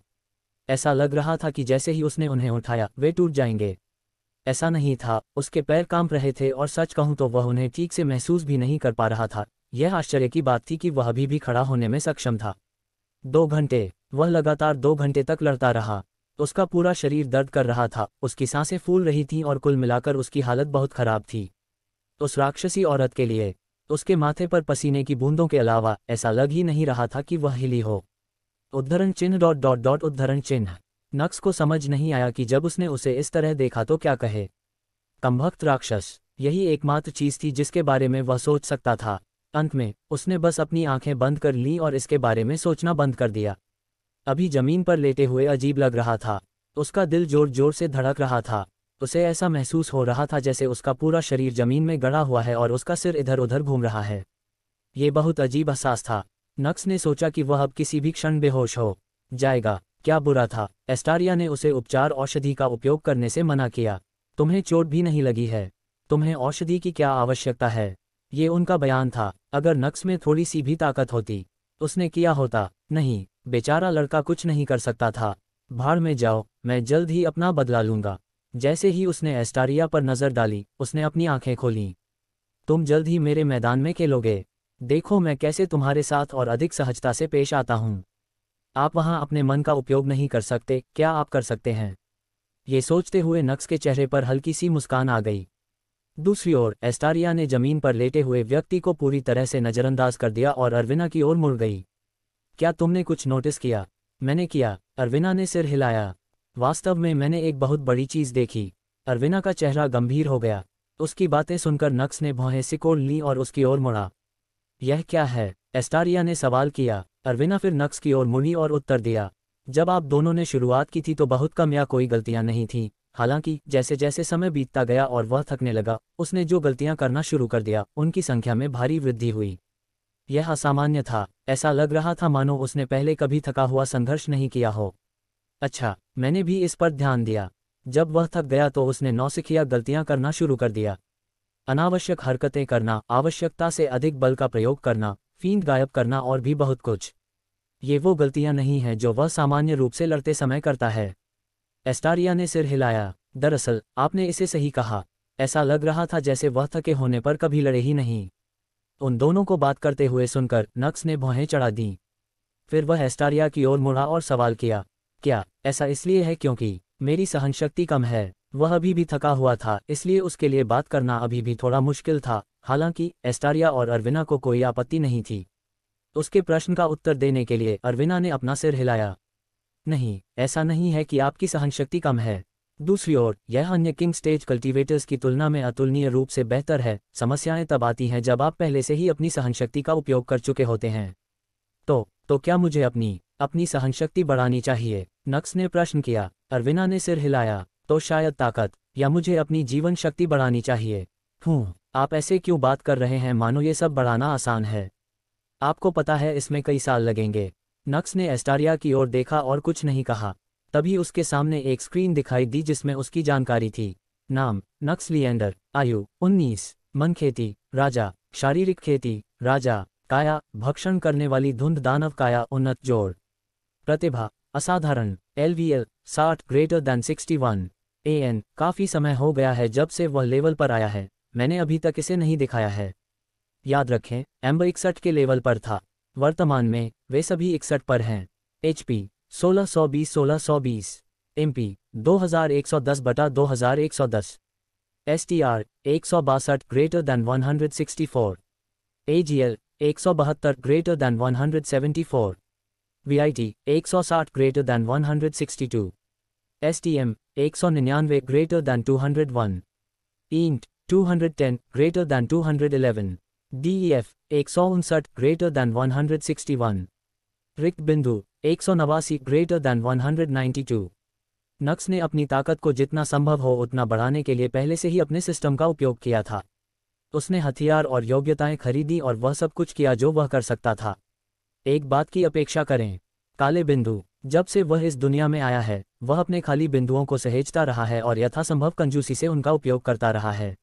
ऐसा लग रहा था कि जैसे ही उसने उन्हें उठाया वे टूट जाएंगे। ऐसा नहीं था, उसके पैर कांप रहे थे और सच कहूं तो वह उन्हें ठीक से महसूस भी नहीं कर पा रहा था। यह आश्चर्य की बात थी कि वह अभी भी खड़ा होने में सक्षम था। 2 घंटे। वह लगातार 2 घंटे तक लड़ता रहा। उसका पूरा शरीर दर्द कर रहा था, उसकी सांसें फूल रही थीं और कुल मिलाकर उसकी हालत बहुत खराब थी। उस राक्षसी औरत के लिए उसके माथे पर पसीने की बूंदों के अलावा ऐसा लग ही नहीं रहा था कि वह हिली हो। उद्धरण चिन्ह डॉट डॉट डॉट उद्धरण चिन्ह। नक्स को समझ नहीं आया कि जब उसने उसे इस तरह देखा तो क्या कहे। कमबख्त राक्षस, यही एकमात्र चीज थी जिसके बारे में वह सोच सकता था। अंत में उसने बस अपनी आंखें बंद कर लीं और इसके बारे में सोचना बंद कर दिया। अभी जमीन पर लेटे हुए अजीब लग रहा था। उसका दिल जोर जोर से धड़क रहा था। उसे ऐसा महसूस हो रहा था जैसे उसका पूरा शरीर जमीन में गड़ा हुआ है और उसका सिर इधर उधर घूम रहा है। ये बहुत अजीब एहसास था। नक्स ने सोचा कि वह अब किसी भी क्षण बेहोश हो जाएगा। क्या बुरा था, एस्टारिया ने उसे उपचार औषधि का उपयोग करने से मना किया। तुम्हें चोट भी नहीं लगी है, तुम्हें औषधि की क्या आवश्यकता है? ये उनका बयान था। अगर नक्स में थोड़ी सी भी ताकत होती, उसने किया होता। नहीं, बेचारा लड़का कुछ नहीं कर सकता था। भाड़ में जाओ, मैं जल्द ही अपना बदला लूंगा। जैसे ही उसने एस्टारिया पर नजर डाली, उसने अपनी आंखें खोलीं। तुम जल्द ही मेरे मैदान में खेलोगे। देखो मैं कैसे तुम्हारे साथ और अधिक सहजता से पेश आता हूँ। आप वहाँ अपने मन का उपयोग नहीं कर सकते, क्या आप कर सकते हैं? ये सोचते हुए नक्स के चेहरे पर हल्की सी मुस्कान आ गई। दूसरी ओर एस्टारिया ने जमीन पर लेटे हुए व्यक्ति को पूरी तरह से नज़रअंदाज कर दिया और अरविना की ओर मुड़ गई। क्या तुमने कुछ नोटिस किया? मैंने किया, अरविना ने सिर हिलाया। वास्तव में मैंने एक बहुत बड़ी चीज़ देखी। अरविना का चेहरा गंभीर हो गया। उसकी बातें सुनकर नक्स ने भौहें सिकोड़ लीं और उसकी ओर मुड़ा। यह क्या है? एस्टारिया ने सवाल किया। अरविना फिर नक्स की ओर मुड़ी और उत्तर दिया, जब आप दोनों ने शुरुआत की थी तो बहुत कम या कोई गलतियां नहीं थीं। हालांकि जैसे जैसे समय बीतता गया और वह थकने लगा, उसने जो गलतियां करना शुरू कर दिया उनकी संख्या में भारी वृद्धि हुई। यह असामान्य था। ऐसा लग रहा था मानो उसने पहले कभी थका हुआ संघर्ष नहीं किया हो। अच्छा, मैंने भी इस पर ध्यान दिया। जब वह थक गया तो उसने नौसिखिया गलतियां करना शुरू कर दिया। अनावश्यक हरकतें करना, आवश्यकता से अधिक बल का प्रयोग करना, फींद गायब करना और भी बहुत कुछ। ये वो गलतियां नहीं हैं जो वह सामान्य रूप से लड़ते समय करता है। एस्टारिया ने सिर हिलाया। दरअसल आपने इसे सही कहा। ऐसा लग रहा था जैसे वह थके होने पर कभी लड़े ही नहीं। उन दोनों को बात करते हुए सुनकर नक्स ने भौहें चढ़ा दीं। फिर वह एस्टारिया की ओर मुड़ा और सवाल किया, क्या ऐसा इसलिए है क्योंकि मेरी सहनशक्ति कम है? वह अभी भी थका हुआ था, इसलिए उसके लिए बात करना अभी भी थोड़ा मुश्किल था। हालांकि एस्टारिया और अरविना को कोई आपत्ति नहीं थी। उसके प्रश्न का उत्तर देने के लिए अरविना ने अपना सिर हिलाया। नहीं, ऐसा नहीं है कि आपकी सहनशक्ति कम है। दूसरी ओर यह अन्य किंग स्टेज कल्टीवेटर्स की तुलना में अतुलनीय रूप से बेहतर है। समस्याएं तब आती हैं जब आप पहले से ही अपनी सहनशक्ति का उपयोग कर चुके होते हैं। तो क्या मुझे अपनी सहनशक्ति बढ़ानी चाहिए? नक्स ने प्रश्न किया। अरविना ने सिर हिलाया। तो शायद ताकत, या मुझे अपनी जीवन शक्ति बढ़ानी चाहिए। आप ऐसे क्यों बात कर रहे हैं मानो ये सब बढ़ाना आसान है? आपको पता है इसमें कई साल लगेंगे। नक्स ने एस्टारिया की ओर देखा और कुछ नहीं कहा। तभी उसके सामने एक स्क्रीन दिखाई दी जिसमें उसकी जानकारी थी। नाम नक्स लिएंडर, आयु 19, मन खेती, राजा। शारीरिक खेती, राजा। काया, भक्षण करने वाली धुंध दानव काया उन्नत जोड़। प्रतिभा, असाधारण। LVL, 60 greater than 61। AN, काफ़ी समय हो गया है जब से वह लेवल पर आया है, मैंने अभी तक इसे नहीं दिखाया है। याद रखें, एम्बर 61 के लेवल पर था। वर्तमान में वे सभी 61 पर हैं। HP, 1620 MP, 2110/2110। STR, 162 greater than 164। AGL, 172 greater than 174। VIT, 160 greater than 162। STM, 199 greater than 201। INT, 210 greater than 211। DEF, 159 greater than 161। रिक्त बिंदु, 189 ग्रेटर दैन 192। नक्स ने अपनी ताकत को जितना संभव हो उतना बढ़ाने के लिए पहले से ही अपने सिस्टम का उपयोग किया था। उसने हथियार और योग्यताएं खरीदी और वह सब कुछ किया जो वह कर सकता था। एक बात की अपेक्षा करें, काले बिंदु, जब से वह इस दुनिया में आया है, वह अपने खाली बिंदुओं को सहेजता रहा है और यथासंभव कंजूसी से उनका उपयोग करता रहा है।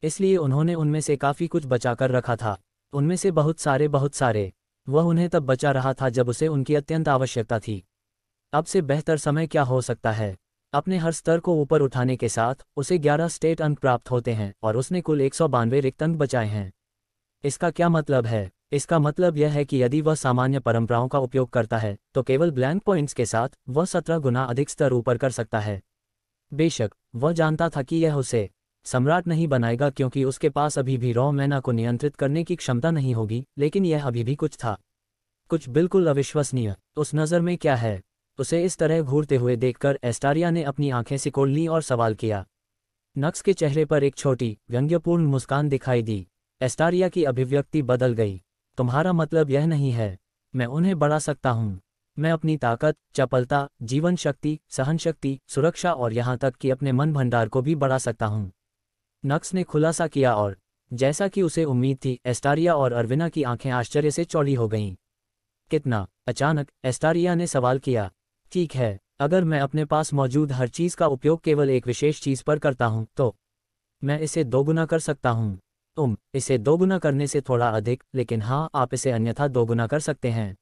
इसलिए उन्होंने उनमें से काफ़ी कुछ बचा कर रखा था। उनमें से बहुत सारे वह उन्हें तब बचा रहा था जब उसे उनकी अत्यंत आवश्यकता थी। अब से बेहतर समय क्या हो सकता है? अपने हर स्तर को ऊपर उठाने के साथ उसे 11 स्टेट अंक प्राप्त होते हैं और उसने कुल 192 रिक्त अंक बचाए हैं। इसका क्या मतलब है? इसका मतलब यह है कि यदि वह सामान्य परंपराओं का उपयोग करता है तो केवल ब्लैंक पॉइंट्स के साथ वह 17 गुना अधिक स्तर ऊपर कर सकता है। बेशक वह जानता था कि यह उसे सम्राट नहीं बनाएगा क्योंकि उसके पास अभी भी रॉ मैना को नियंत्रित करने की क्षमता नहीं होगी, लेकिन यह अभी भी कुछ था, कुछ बिल्कुल अविश्वसनीय। उस नज़र में क्या है? उसे इस तरह घूरते हुए देखकर एस्टारिया ने अपनी आंखें सिकोड़ लीं और सवाल किया। नक्स के चेहरे पर एक छोटी व्यंग्यपूर्ण मुस्कान दिखाई दी। एस्टारिया की अभिव्यक्ति बदल गई। तुम्हारा मतलब यह नहीं है? मैं उन्हें बढ़ा सकता हूँ। मैं अपनी ताकत, चपलता, जीवन शक्ति, सहन शक्ति, सुरक्षा और यहाँ तक कि अपने मन भंडार को भी बढ़ा सकता हूँ। नक्स ने खुलासा किया और जैसा कि उसे उम्मीद थी, एस्टारिया और अरविना की आंखें आश्चर्य से चौड़ी हो गईं। कितना? अचानक एस्टारिया ने सवाल किया। ठीक है, अगर मैं अपने पास मौजूद हर चीज़ का उपयोग केवल एक विशेष चीज़ पर करता हूँ तो मैं इसे दोगुना कर सकता हूँ। इसे दोगुना करने से थोड़ा अधिक, लेकिन हाँ, आप इसे अन्यथा दोगुना कर सकते हैं।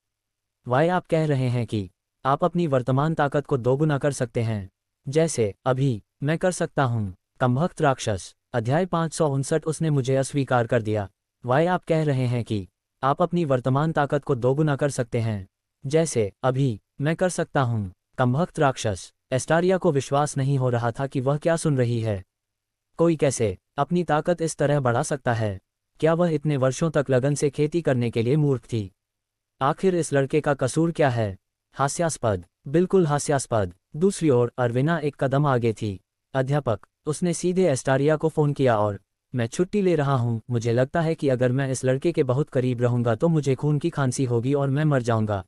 वाई, आप कह रहे हैं कि आप अपनी वर्तमान ताकत को दोगुना कर सकते हैं? जैसे अभी मैं कर सकता हूँ। कमबख्त राक्षस। अध्याय 559। उसने मुझे अस्वीकार कर दिया। वाई, आप कह रहे हैं कि आप अपनी वर्तमान ताकत को दोगुना कर सकते हैं? जैसे अभी मैं कर सकता हूँ। कमबख्त राक्षस। एस्टारिया को विश्वास नहीं हो रहा था कि वह क्या सुन रही है। कोई कैसे अपनी ताकत इस तरह बढ़ा सकता है? क्या वह इतने वर्षों तक लगन से खेती करने के लिए मूर्ख थी? आखिर इस लड़के का कसूर क्या है? हास्यास्पद, बिल्कुल हास्यास्पद। दूसरी ओर अरविना एक कदम आगे थी। अध्यापक, उसने सीधे एस्टारिया को फ़ोन किया और मैं छुट्टी ले रहा हूँ। मुझे लगता है कि अगर मैं इस लड़के के बहुत करीब रहूँगा तो मुझे खून की खांसी होगी और मैं मर जाऊँगा।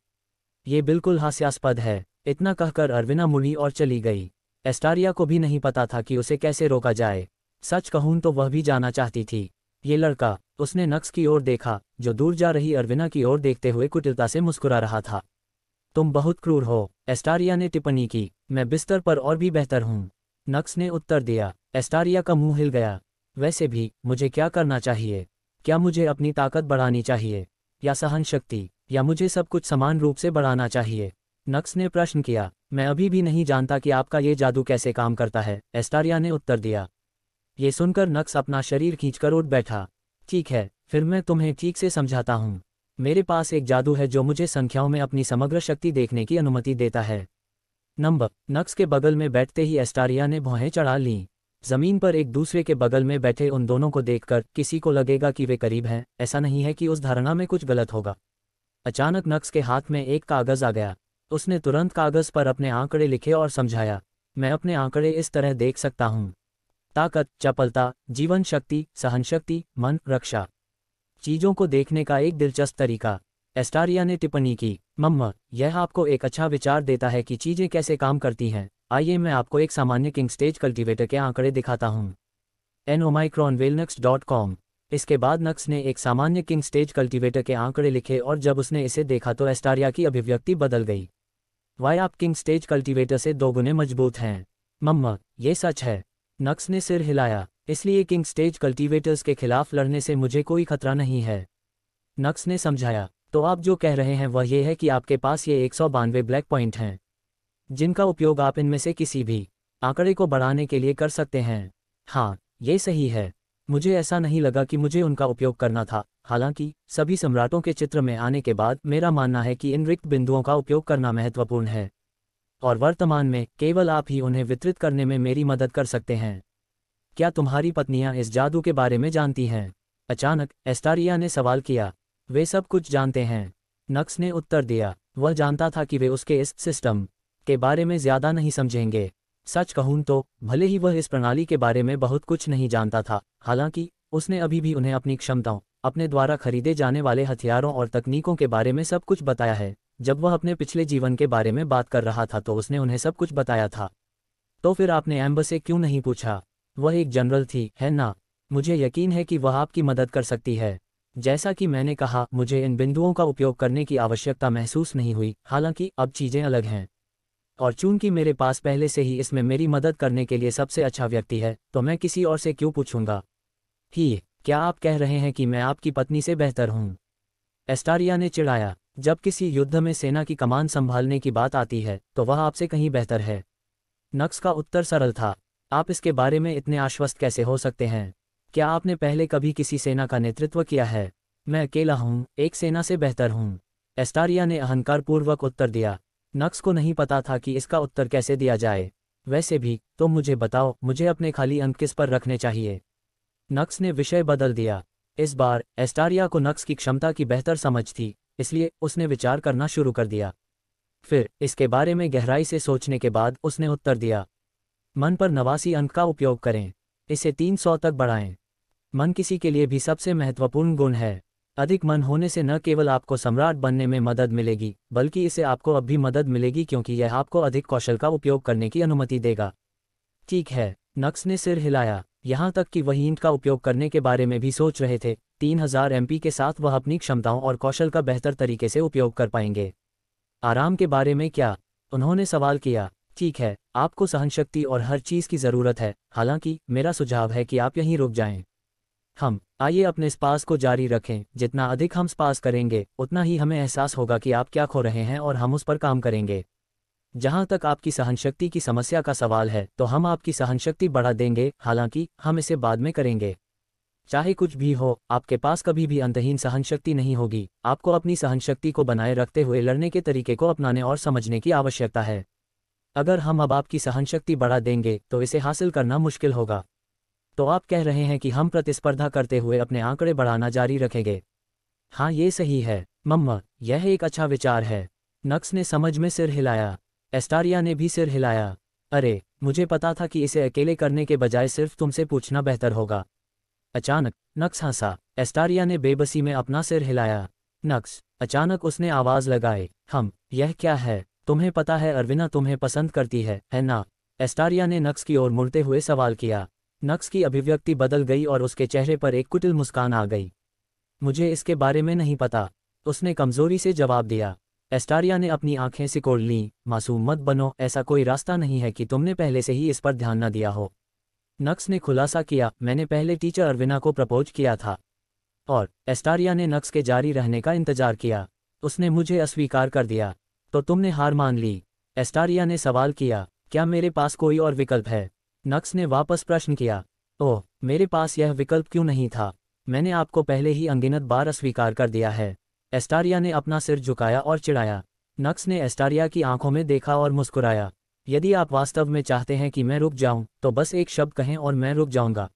ये बिल्कुल हास्यास्पद है। इतना कहकर अरविना मुड़ी और चली गई। एस्टारिया को भी नहीं पता था कि उसे कैसे रोका जाए। सच कहूँ तो वह भी जाना चाहती थी। ये लड़का, उसने नक्स की ओर देखा जो दूर जा रही अरविना की ओर देखते हुए कुटिलता से मुस्कुरा रहा था। तुम बहुत क्रूर हो, एस्टारिया ने टिप्पणी की। मैं बिस्तर पर और भी बेहतर हूँ, नक्स ने उत्तर दिया। एस्टारिया का मुंह हिल गया। वैसे भी मुझे क्या करना चाहिए? क्या मुझे अपनी ताकत बढ़ानी चाहिए या सहन शक्ति, या मुझे सब कुछ समान रूप से बढ़ाना चाहिए? नक्स ने प्रश्न किया। मैं अभी भी नहीं जानता कि आपका ये जादू कैसे काम करता है, एस्टारिया ने उत्तर दिया। ये सुनकर नक्स अपना शरीर खींचकर उठ बैठा। ठीक है, फिर मैं तुम्हें ठीक से समझाता हूँ। मेरे पास एक जादू है जो मुझे संख्याओं में अपनी समग्र शक्ति देखने की अनुमति देता है। नक्स के बगल में बैठते ही एस्टारिया ने भौहें चढ़ा लीं। जमीन पर एक दूसरे के बगल में बैठे उन दोनों को देखकर किसी को लगेगा कि वे करीब हैं, ऐसा नहीं है कि उस धारणा में कुछ गलत होगा। अचानक नक्स के हाथ में एक कागज़ आ गया। उसने तुरंत कागज़ पर अपने आंकड़े लिखे और समझाया। मैं अपने आंकड़े इस तरह देख सकता हूँ। ताकत, चपलता, जीवन शक्ति, सहन शक्ति, मन, रक्षा। चीज़ों को देखने का एक दिलचस्प तरीका, एस्टारिया ने टिप्पणी की। मम्मा, यह आपको एक अच्छा विचार देता है कि चीज़ें कैसे काम करती हैं। आइए मैं आपको एक सामान्य किंग स्टेज कल्टीवेटर के आंकड़े दिखाता हूँ। nomicronwellnex.com। इसके बाद नक्स ने एक सामान्य किंग स्टेज कल्टीवेटर के आंकड़े लिखे और जब उसने इसे देखा तो एस्टारिया की अभिव्यक्ति बदल गई। वाई, आप किंग स्टेज कल्टीवेटर से दोगुने मजबूत हैं। मम्मा, ये सच है। नक्स ने सिर हिलाया। इसलिए किंग स्टेज कल्टीवेटर्स के खिलाफ लड़ने से मुझे कोई खतरा नहीं है। नक्स ने समझाया। तो आप जो कह रहे हैं वह ये है कि आपके पास ये 192 ब्लैक पॉइंट हैं, जिनका उपयोग आप इनमें से किसी भी आंकड़े को बढ़ाने के लिए कर सकते हैं। हाँ, ये सही है। मुझे ऐसा नहीं लगा कि मुझे उनका उपयोग करना था। हालांकि सभी सम्राटों के चित्र में आने के बाद मेरा मानना है कि इन रिक्त बिंदुओं का उपयोग करना महत्वपूर्ण है, और वर्तमान में केवल आप ही उन्हें वितरित करने में मेरी मदद कर सकते हैं। क्या तुम्हारी पत्नियां इस जादू के बारे में जानती हैं? अचानक एस्टारिया ने सवाल किया। वे सब कुछ जानते हैं, नक्स ने उत्तर दिया। वह जानता था कि वे उसके इस सिस्टम के बारे में ज़्यादा नहीं समझेंगे। सच कहूं तो भले ही वह इस प्रणाली के बारे में बहुत कुछ नहीं जानता था, हालांकि उसने अभी भी उन्हें अपनी क्षमताओं, अपने द्वारा खरीदे जाने वाले हथियारों और तकनीकों के बारे में सब कुछ बताया है। जब वह अपने पिछले जीवन के बारे में बात कर रहा था तो उसने उन्हें सब कुछ बताया था। तो फिर आपने एम्बर से क्यों नहीं पूछा? वह एक जनरल थी, है ना? मुझे यकीन है कि वह आपकी मदद कर सकती है। जैसा कि मैंने कहा, मुझे इन बिंदुओं का उपयोग करने की आवश्यकता महसूस नहीं हुई। हालांकि अब चीज़ें अलग हैं, और चूंकि मेरे पास पहले से ही इसमें मेरी मदद करने के लिए सबसे अच्छा व्यक्ति है, तो मैं किसी और से क्यों पूछूंगा? क्या आप कह रहे हैं कि मैं आपकी पत्नी से बेहतर हूं? एस्टारिया ने चिढ़ाया। जब किसी युद्ध में सेना की कमान संभालने की बात आती है तो वह आपसे कहीं बेहतर है। नक्स का उत्तर सरल था। आप इसके बारे में इतने आश्वस्त कैसे हो सकते हैं? क्या आपने पहले कभी किसी सेना का नेतृत्व किया है? मैं अकेला हूँ, एक सेना से बेहतर हूँ, एस्टारिया ने अहंकारपूर्वक उत्तर दिया। नक्स को नहीं पता था कि इसका उत्तर कैसे दिया जाए। वैसे भी तो मुझे बताओ, मुझे अपने खाली अंक किस पर रखने चाहिए? नक्स ने विषय बदल दिया। इस बार एस्टारिया को नक्स की क्षमता की बेहतर समझ थी, इसलिए उसने विचार करना शुरू कर दिया। फिर इसके बारे में गहराई से सोचने के बाद उसने उत्तर दिया, मन पर 89 अंक का उपयोग करें, इसे 300 तक बढ़ाएं। मन किसी के लिए भी सबसे महत्वपूर्ण गुण है। अधिक मन होने से न केवल आपको सम्राट बनने में मदद मिलेगी, बल्कि इससे आपको अब भी मदद मिलेगी, क्योंकि यह आपको अधिक कौशल का उपयोग करने की अनुमति देगा। ठीक है, नक्स ने सिर हिलाया। यहाँ तक कि वह ईंट का उपयोग करने के बारे में भी सोच रहे थे। 3000 MP के साथ वह अपनी क्षमताओं और कौशल का बेहतर तरीके से उपयोग कर पाएंगे। आराम के बारे में क्या? उन्होंने सवाल किया। ठीक है, आपको सहनशक्ति और हर चीज़ की ज़रूरत है, हालांकि मेरा सुझाव है कि आप यहीं रुक जाएं। आइए अपने स्पास को जारी रखें। जितना अधिक हम स्पास करेंगे, उतना ही हमें एहसास होगा कि आप क्या खो रहे हैं, और हम उस पर काम करेंगे। जहाँ तक आपकी सहनशक्ति की समस्या का सवाल है, तो हम आपकी सहनशक्ति बढ़ा देंगे, हालांकि हम इसे बाद में करेंगे। चाहे कुछ भी हो, आपके पास कभी भी अंतहीन सहनशक्ति नहीं होगी। आपको अपनी सहनशक्ति को बनाए रखते हुए लड़ने के तरीके को अपनाने और समझने की आवश्यकता है। अगर हम अब आपकी सहनशक्ति बढ़ा देंगे तो इसे हासिल करना मुश्किल होगा। तो आप कह रहे हैं कि हम प्रतिस्पर्धा करते हुए अपने आंकड़े बढ़ाना जारी रखेंगे? हाँ, ये सही है मम्मा, यह एक अच्छा विचार है। नक्स ने समझ में सिर हिलाया। एस्टारिया ने भी सिर हिलाया। अरे, मुझे पता था कि इसे अकेले करने के बजाय सिर्फ तुमसे पूछना बेहतर होगा। अचानक नक्स हंसा। एस्टारिया ने बेबसी में अपना सिर हिलाया। नक्स, अचानक उसने आवाज़ लगाई, यह क्या है? तुम्हें पता है अरविना तुम्हें पसंद करती है ना? एस्टारिया ने नक्स की ओर मुड़ते हुए सवाल किया। नक्स की अभिव्यक्ति बदल गई और उसके चेहरे पर एक कुटिल मुस्कान आ गई। मुझे इसके बारे में नहीं पता, उसने कमजोरी से जवाब दिया। एस्टारिया ने अपनी आंखें सिकोड़ लीं। मासूम मत बनो, ऐसा कोई रास्ता नहीं है कि तुमने पहले से ही इस पर ध्यान न दिया हो। नक्स ने खुलासा किया, मैंने पहले टीचर अरविना को प्रपोज किया था। और एस्टारिया ने नक्स के जारी रहने का इंतजार किया। उसने मुझे अस्वीकार कर दिया। तो तुमने हार मान ली? एस्टारिया ने सवाल किया। क्या मेरे पास कोई और विकल्प है? नक्स ने वापस प्रश्न किया। ओह, मेरे पास यह विकल्प क्यों नहीं था? मैंने आपको पहले ही अनगिनत बार अस्वीकार कर दिया है। एस्टारिया ने अपना सिर झुकाया और चिढ़ाया। नक्स ने एस्टारिया की आंखों में देखा और मुस्कुराया। यदि आप वास्तव में चाहते हैं कि मैं रुक जाऊं, तो बस एक शब्द कहें और मैं रुक जाऊंगा।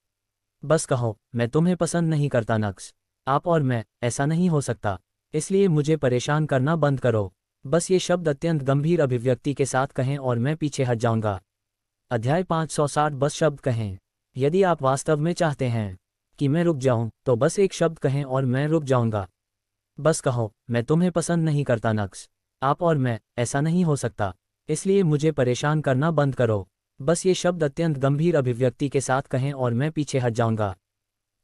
बस कहो, मैं तुम्हें पसंद नहीं करता नक्स। आप और मैं, ऐसा नहीं हो सकता। इसलिए मुझे परेशान करना बंद करो। बस ये शब्द अत्यंत गंभीर अभिव्यक्ति के साथ कहें और मैं पीछे हट जाऊंगा। अध्याय 560। बस शब्द कहें। यदि आप वास्तव में चाहते हैं कि मैं रुक जाऊं, तो बस एक शब्द कहें और मैं रुक जाऊंगा। बस कहो, मैं तुम्हें पसंद नहीं करता नक्स। आप और मैं, ऐसा नहीं हो सकता। इसलिए मुझे परेशान करना बंद करो। बस ये शब्द अत्यंत गंभीर अभिव्यक्ति के साथ कहें और मैं पीछे हट जाऊंगा।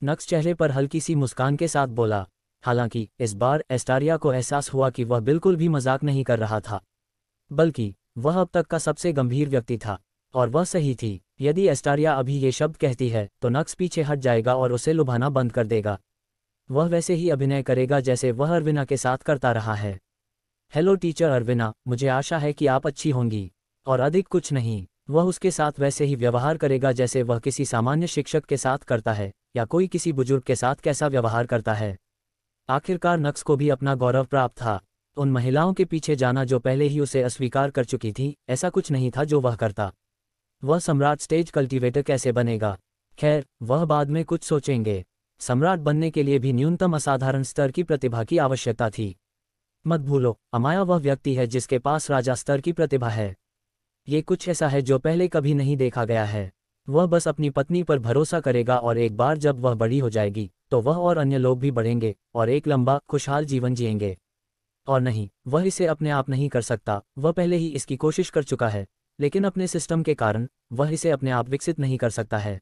नक्स चेहरे पर हल्की सी मुस्कान के साथ बोला। हालांकि इस बार एस्टारिया को एहसास हुआ कि वह बिल्कुल भी मजाक नहीं कर रहा था, बल्कि वह अब तक का सबसे गंभीर व्यक्ति था। और वह सही थी। यदि एस्टारिया अभी ये शब्द कहती है तो नक्स पीछे हट जाएगा और उसे लुभाना बंद कर देगा। वह वैसे ही अभिनय करेगा जैसे वह अरविना के साथ करता रहा है। हेलो टीचर अरविना, मुझे आशा है कि आप अच्छी होंगी। और अधिक कुछ नहीं। वह उसके साथ वैसे ही व्यवहार करेगा जैसे वह किसी सामान्य शिक्षक के साथ करता है या कोई किसी बुजुर्ग के साथ कैसा व्यवहार करता है। आखिरकार नक्स को भी अपना गौरव प्राप्त था। उन महिलाओं के पीछे जाना जो पहले ही उसे अस्वीकार कर चुकी थी, ऐसा कुछ नहीं था जो वह करता। वह सम्राट स्टेज कल्टीवेटर कैसे बनेगा? खैर, वह बाद में कुछ सोचेंगे। सम्राट बनने के लिए भी न्यूनतम असाधारण स्तर की प्रतिभा की आवश्यकता थी। मत भूलो, अमाया वह व्यक्ति है जिसके पास राजा स्तर की प्रतिभा है। ये कुछ ऐसा है जो पहले कभी नहीं देखा गया है। वह बस अपनी पत्नी पर भरोसा करेगा और एक बार जब वह बड़ी हो जाएगी तो वह और अन्य लोग भी बढ़ेंगे और एक लंबा खुशहाल जीवन जिएंगे। और नहीं, वह इसे अपने आप नहीं कर सकता। वह पहले ही इसकी कोशिश कर चुका है, लेकिन अपने सिस्टम के कारण वह इसे अपने आप विकसित नहीं कर सकता है।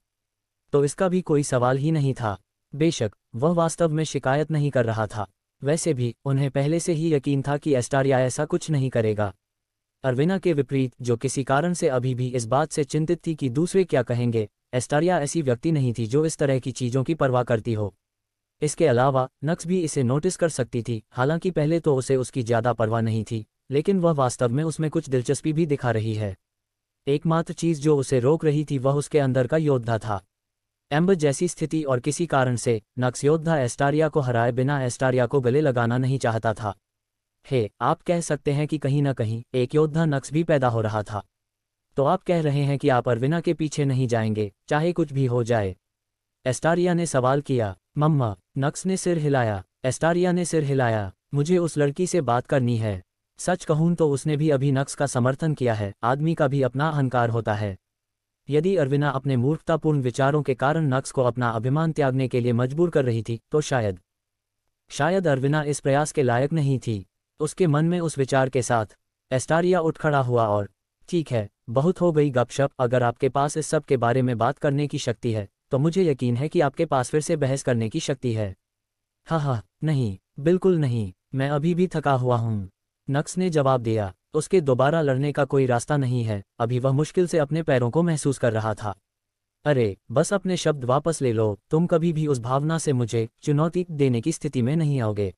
तो इसका भी कोई सवाल ही नहीं था। बेशक वह वास्तव में शिकायत नहीं कर रहा था। वैसे भी उन्हें पहले से ही यकीन था कि एस्टारिया ऐसा कुछ नहीं करेगा। अरविना के विपरीत, जो किसी कारण से अभी भी इस बात से चिंतित थी कि दूसरे क्या कहेंगे, एस्टारिया ऐसी व्यक्ति नहीं थी जो इस तरह की चीज़ों की परवाह करती हो। इसके अलावा नक्स भी इसे नोटिस कर सकती थी। हालांकि पहले तो उसे उसकी ज़्यादा परवाह नहीं थी, लेकिन वह वास्तव में उसमें कुछ दिलचस्पी भी दिखा रही है। एकमात्र चीज़ जो उसे रोक रही थी वह उसके अंदर का योद्धा था। एम्बर जैसी स्थिति और किसी कारण से नक्स योद्धा एस्टारिया को हराए बिना एस्टारिया को गले लगाना नहीं चाहता था। आप कह सकते हैं कि कहीं न कहीं एक योद्धा नक्स भी पैदा हो रहा था। तो आप कह रहे हैं कि आप अरविना के पीछे नहीं जाएंगे, चाहे कुछ भी हो जाए? एस्टारिया ने सवाल किया। मम्मा, नक्स ने सिर हिलाया। एस्टारिया ने सिर हिलाया। मुझे उस लड़की से बात करनी है। सच कहूं तो उसने भी अभी नक्स का समर्थन किया है। आदमी का भी अपना अहंकार होता है। यदि अरविना अपने मूर्खतापूर्ण विचारों के कारण नक्स को अपना अभिमान त्यागने के लिए मजबूर कर रही थी तो शायद अरविना इस प्रयास के लायक नहीं थी। उसके मन में उस विचार के साथ एस्टारिया उठ खड़ा हुआ और, ठीक है, बहुत हो गई गपशप। अगर आपके पास इस सब के बारे में बात करने की शक्ति है तो मुझे यकीन है कि आपके पास फिर से बहस करने की शक्ति है। हाँ, नहीं, बिल्कुल नहीं, मैं अभी भी थका हुआ हूँ, नक्स ने जवाब दिया। उसके दोबारा लड़ने का कोई रास्ता नहीं है। अभी वह मुश्किल से अपने पैरों को महसूस कर रहा था। अरे, बस अपने शब्द वापस ले लो। तुम कभी भी उस भावना से मुझे चुनौती देने की स्थिति में नहीं आओगे,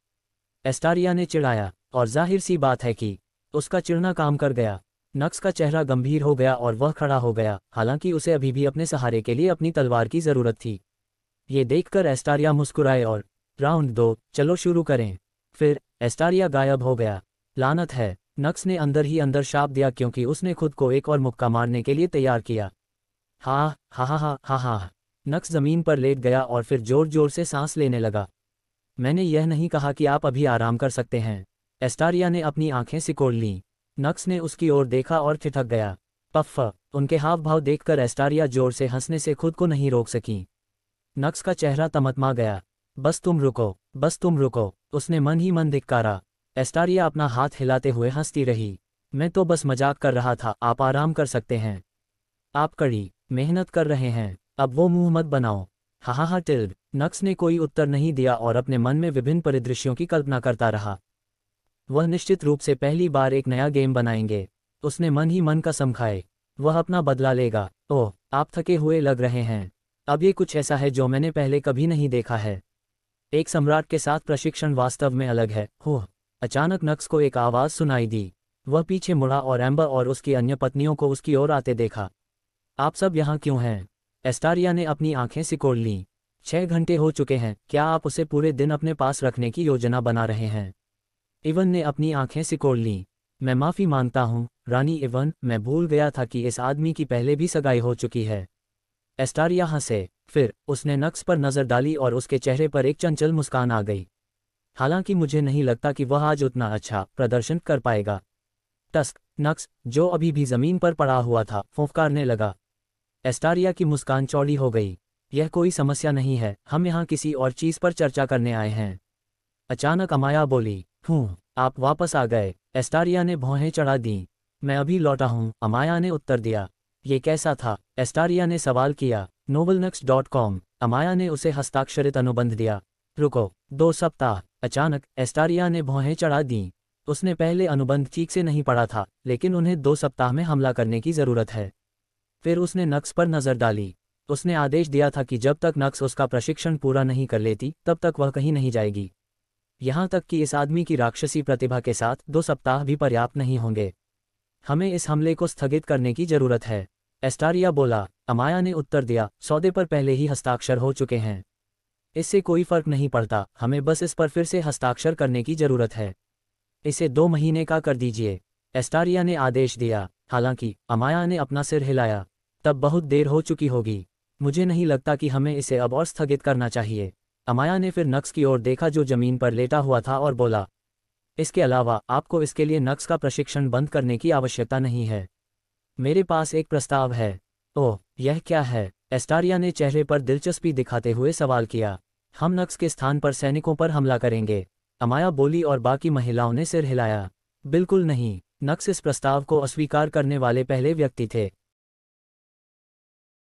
एस्टारिया ने चिढ़ाया। और जाहिर सी बात है कि उसका चिढ़ना काम कर गया। नक्स का चेहरा गंभीर हो गया और वह खड़ा हो गया, हालांकि उसे अभी भी अपने सहारे के लिए अपनी तलवार की जरूरत थी। ये देखकर एस्टारिया मुस्कुराए और, राउंड 2, चलो शुरू करें। फिर एस्टारिया गायब हो गया। लानत है, नक्स ने अंदर ही अंदर शाप दिया क्योंकि उसने खुद को एक और मुक्का मारने के लिए तैयार किया। हाँ हाँ हाँ हाँ हाँ हाँ। नक्स जमीन पर लेट गया और फिर जोर जोर से सांस लेने लगा। मैंने यह नहीं कहा कि आप अभी आराम कर सकते हैं। एस्टारिया ने अपनी आंखें सिकोड़ लीं। नक्स ने उसकी ओर देखा और ठिठक गया। पफ्फ। उनके हाव भाव देखकर एस्टारिया जोर से हंसने से खुद को नहीं रोक सकी। नक्स का चेहरा तमतमा गया। बस तुम रुको, बस तुम रुको, उसने मन ही मन धिक्कारा। एस्टारिया अपना हाथ हिलाते हुए हंसती रही। मैं तो बस मजाक कर रहा था, आप आराम कर सकते हैं। आप कड़ी मेहनत कर रहे हैं, अब वो मुंह मत बनाओ। हा टिल्ड। नक्स ने कोई उत्तर नहीं दिया और अपने मन में विभिन्न परिदृश्यों की कल्पना करता रहा। वह निश्चित रूप से पहली बार एक नया गेम बनाएंगे। उसने मन ही मन कसम खाए। वह अपना बदला लेगा। ओह, आप थके हुए लग रहे हैं। अब ये कुछ ऐसा है जो मैंने पहले कभी नहीं देखा है। एक सम्राट के साथ प्रशिक्षण वास्तव में अलग है। अचानक नक्स को एक आवाज़ सुनाई दी। वह पीछे मुड़ा और एम्बर और उसकी अन्य पत्नियों को उसकी ओर आते देखा। आप सब यहाँ क्यों हैं? एस्टारिया ने अपनी आंखें सिकोड़ लीं। 6 घंटे हो चुके हैं, क्या आप उसे पूरे दिन अपने पास रखने की योजना बना रहे हैं? इवन ने अपनी आंखें सिकोड़ लीं। मैं माफ़ी मांगता हूँ रानी इवन, मैं भूल गया था कि इस आदमी की पहले भी सगाई हो चुकी है। एस्टारिया हंसे। फिर उसने नक्स पर नज़र डाली और उसके चेहरे पर एक चंचल मुस्कान आ गई। हालांकि मुझे नहीं लगता कि वह आज उतना अच्छा प्रदर्शन कर पाएगा। टस्क। नक्स, जो अभी भी ज़मीन पर पड़ा हुआ था, फुंफकारने लगा। एस्टारिया की मुस्कान चौड़ी हो गई। यह कोई समस्या नहीं है, हम यहाँ किसी और चीज़ पर चर्चा करने आए हैं। अचानक अमाया बोली। आप वापस आ गए? एस्टारिया ने भौहें चढ़ा दीं। मैं अभी लौटा हूँ, अमाया ने उत्तर दिया। ये कैसा था? एस्टारिया ने सवाल किया। novelnext.com। अमाया ने उसे हस्ताक्षरित अनुबंध दिया। रुको, 2 सप्ताह। अचानक एस्टारिया ने भौहें चढ़ा दीं। उसने पहले अनुबंध ठीक से नहीं पढ़ा था, लेकिन उन्हें 2 सप्ताह में हमला करने की ज़रूरत है। फिर उसने नक्स पर नज़र डाली। उसने आदेश दिया था कि जब तक नक्स उसका प्रशिक्षण पूरा नहीं कर लेती तब तक वह कहीं नहीं जाएगी। यहाँ तक कि इस आदमी की राक्षसी प्रतिभा के साथ 2 सप्ताह भी पर्याप्त नहीं होंगे। हमें इस हमले को स्थगित करने की जरूरत है, एस्टारिया बोला। अमाया ने उत्तर दिया, सौदे पर पहले ही हस्ताक्षर हो चुके हैं। इससे कोई फर्क नहीं पड़ता, हमें बस इस पर फिर से हस्ताक्षर करने की जरूरत है। इसे 2 महीने का कर दीजिए, एस्टारिया ने आदेश दिया। हालांकि अमाया ने अपना सिर हिलाया। तब बहुत देर हो चुकी होगी। मुझे नहीं लगता कि हमें इसे अब और स्थगित करना चाहिए। अमाया ने फिर नक्स की ओर देखा जो जमीन पर लेटा हुआ था और बोला, इसके अलावा आपको इसके लिए नक्स का प्रशिक्षण बंद करने की आवश्यकता नहीं है। मेरे पास एक प्रस्ताव है। ओह, यह क्या है? एस्टारिया ने चेहरे पर दिलचस्पी दिखाते हुए सवाल किया। हम नक्स के स्थान पर सैनिकों पर हमला करेंगे, अमाया बोली और बाकी महिलाओं ने सिर हिलाया। बिल्कुल नहीं। नक्स इस प्रस्ताव को अस्वीकार करने वाले पहले व्यक्ति थे।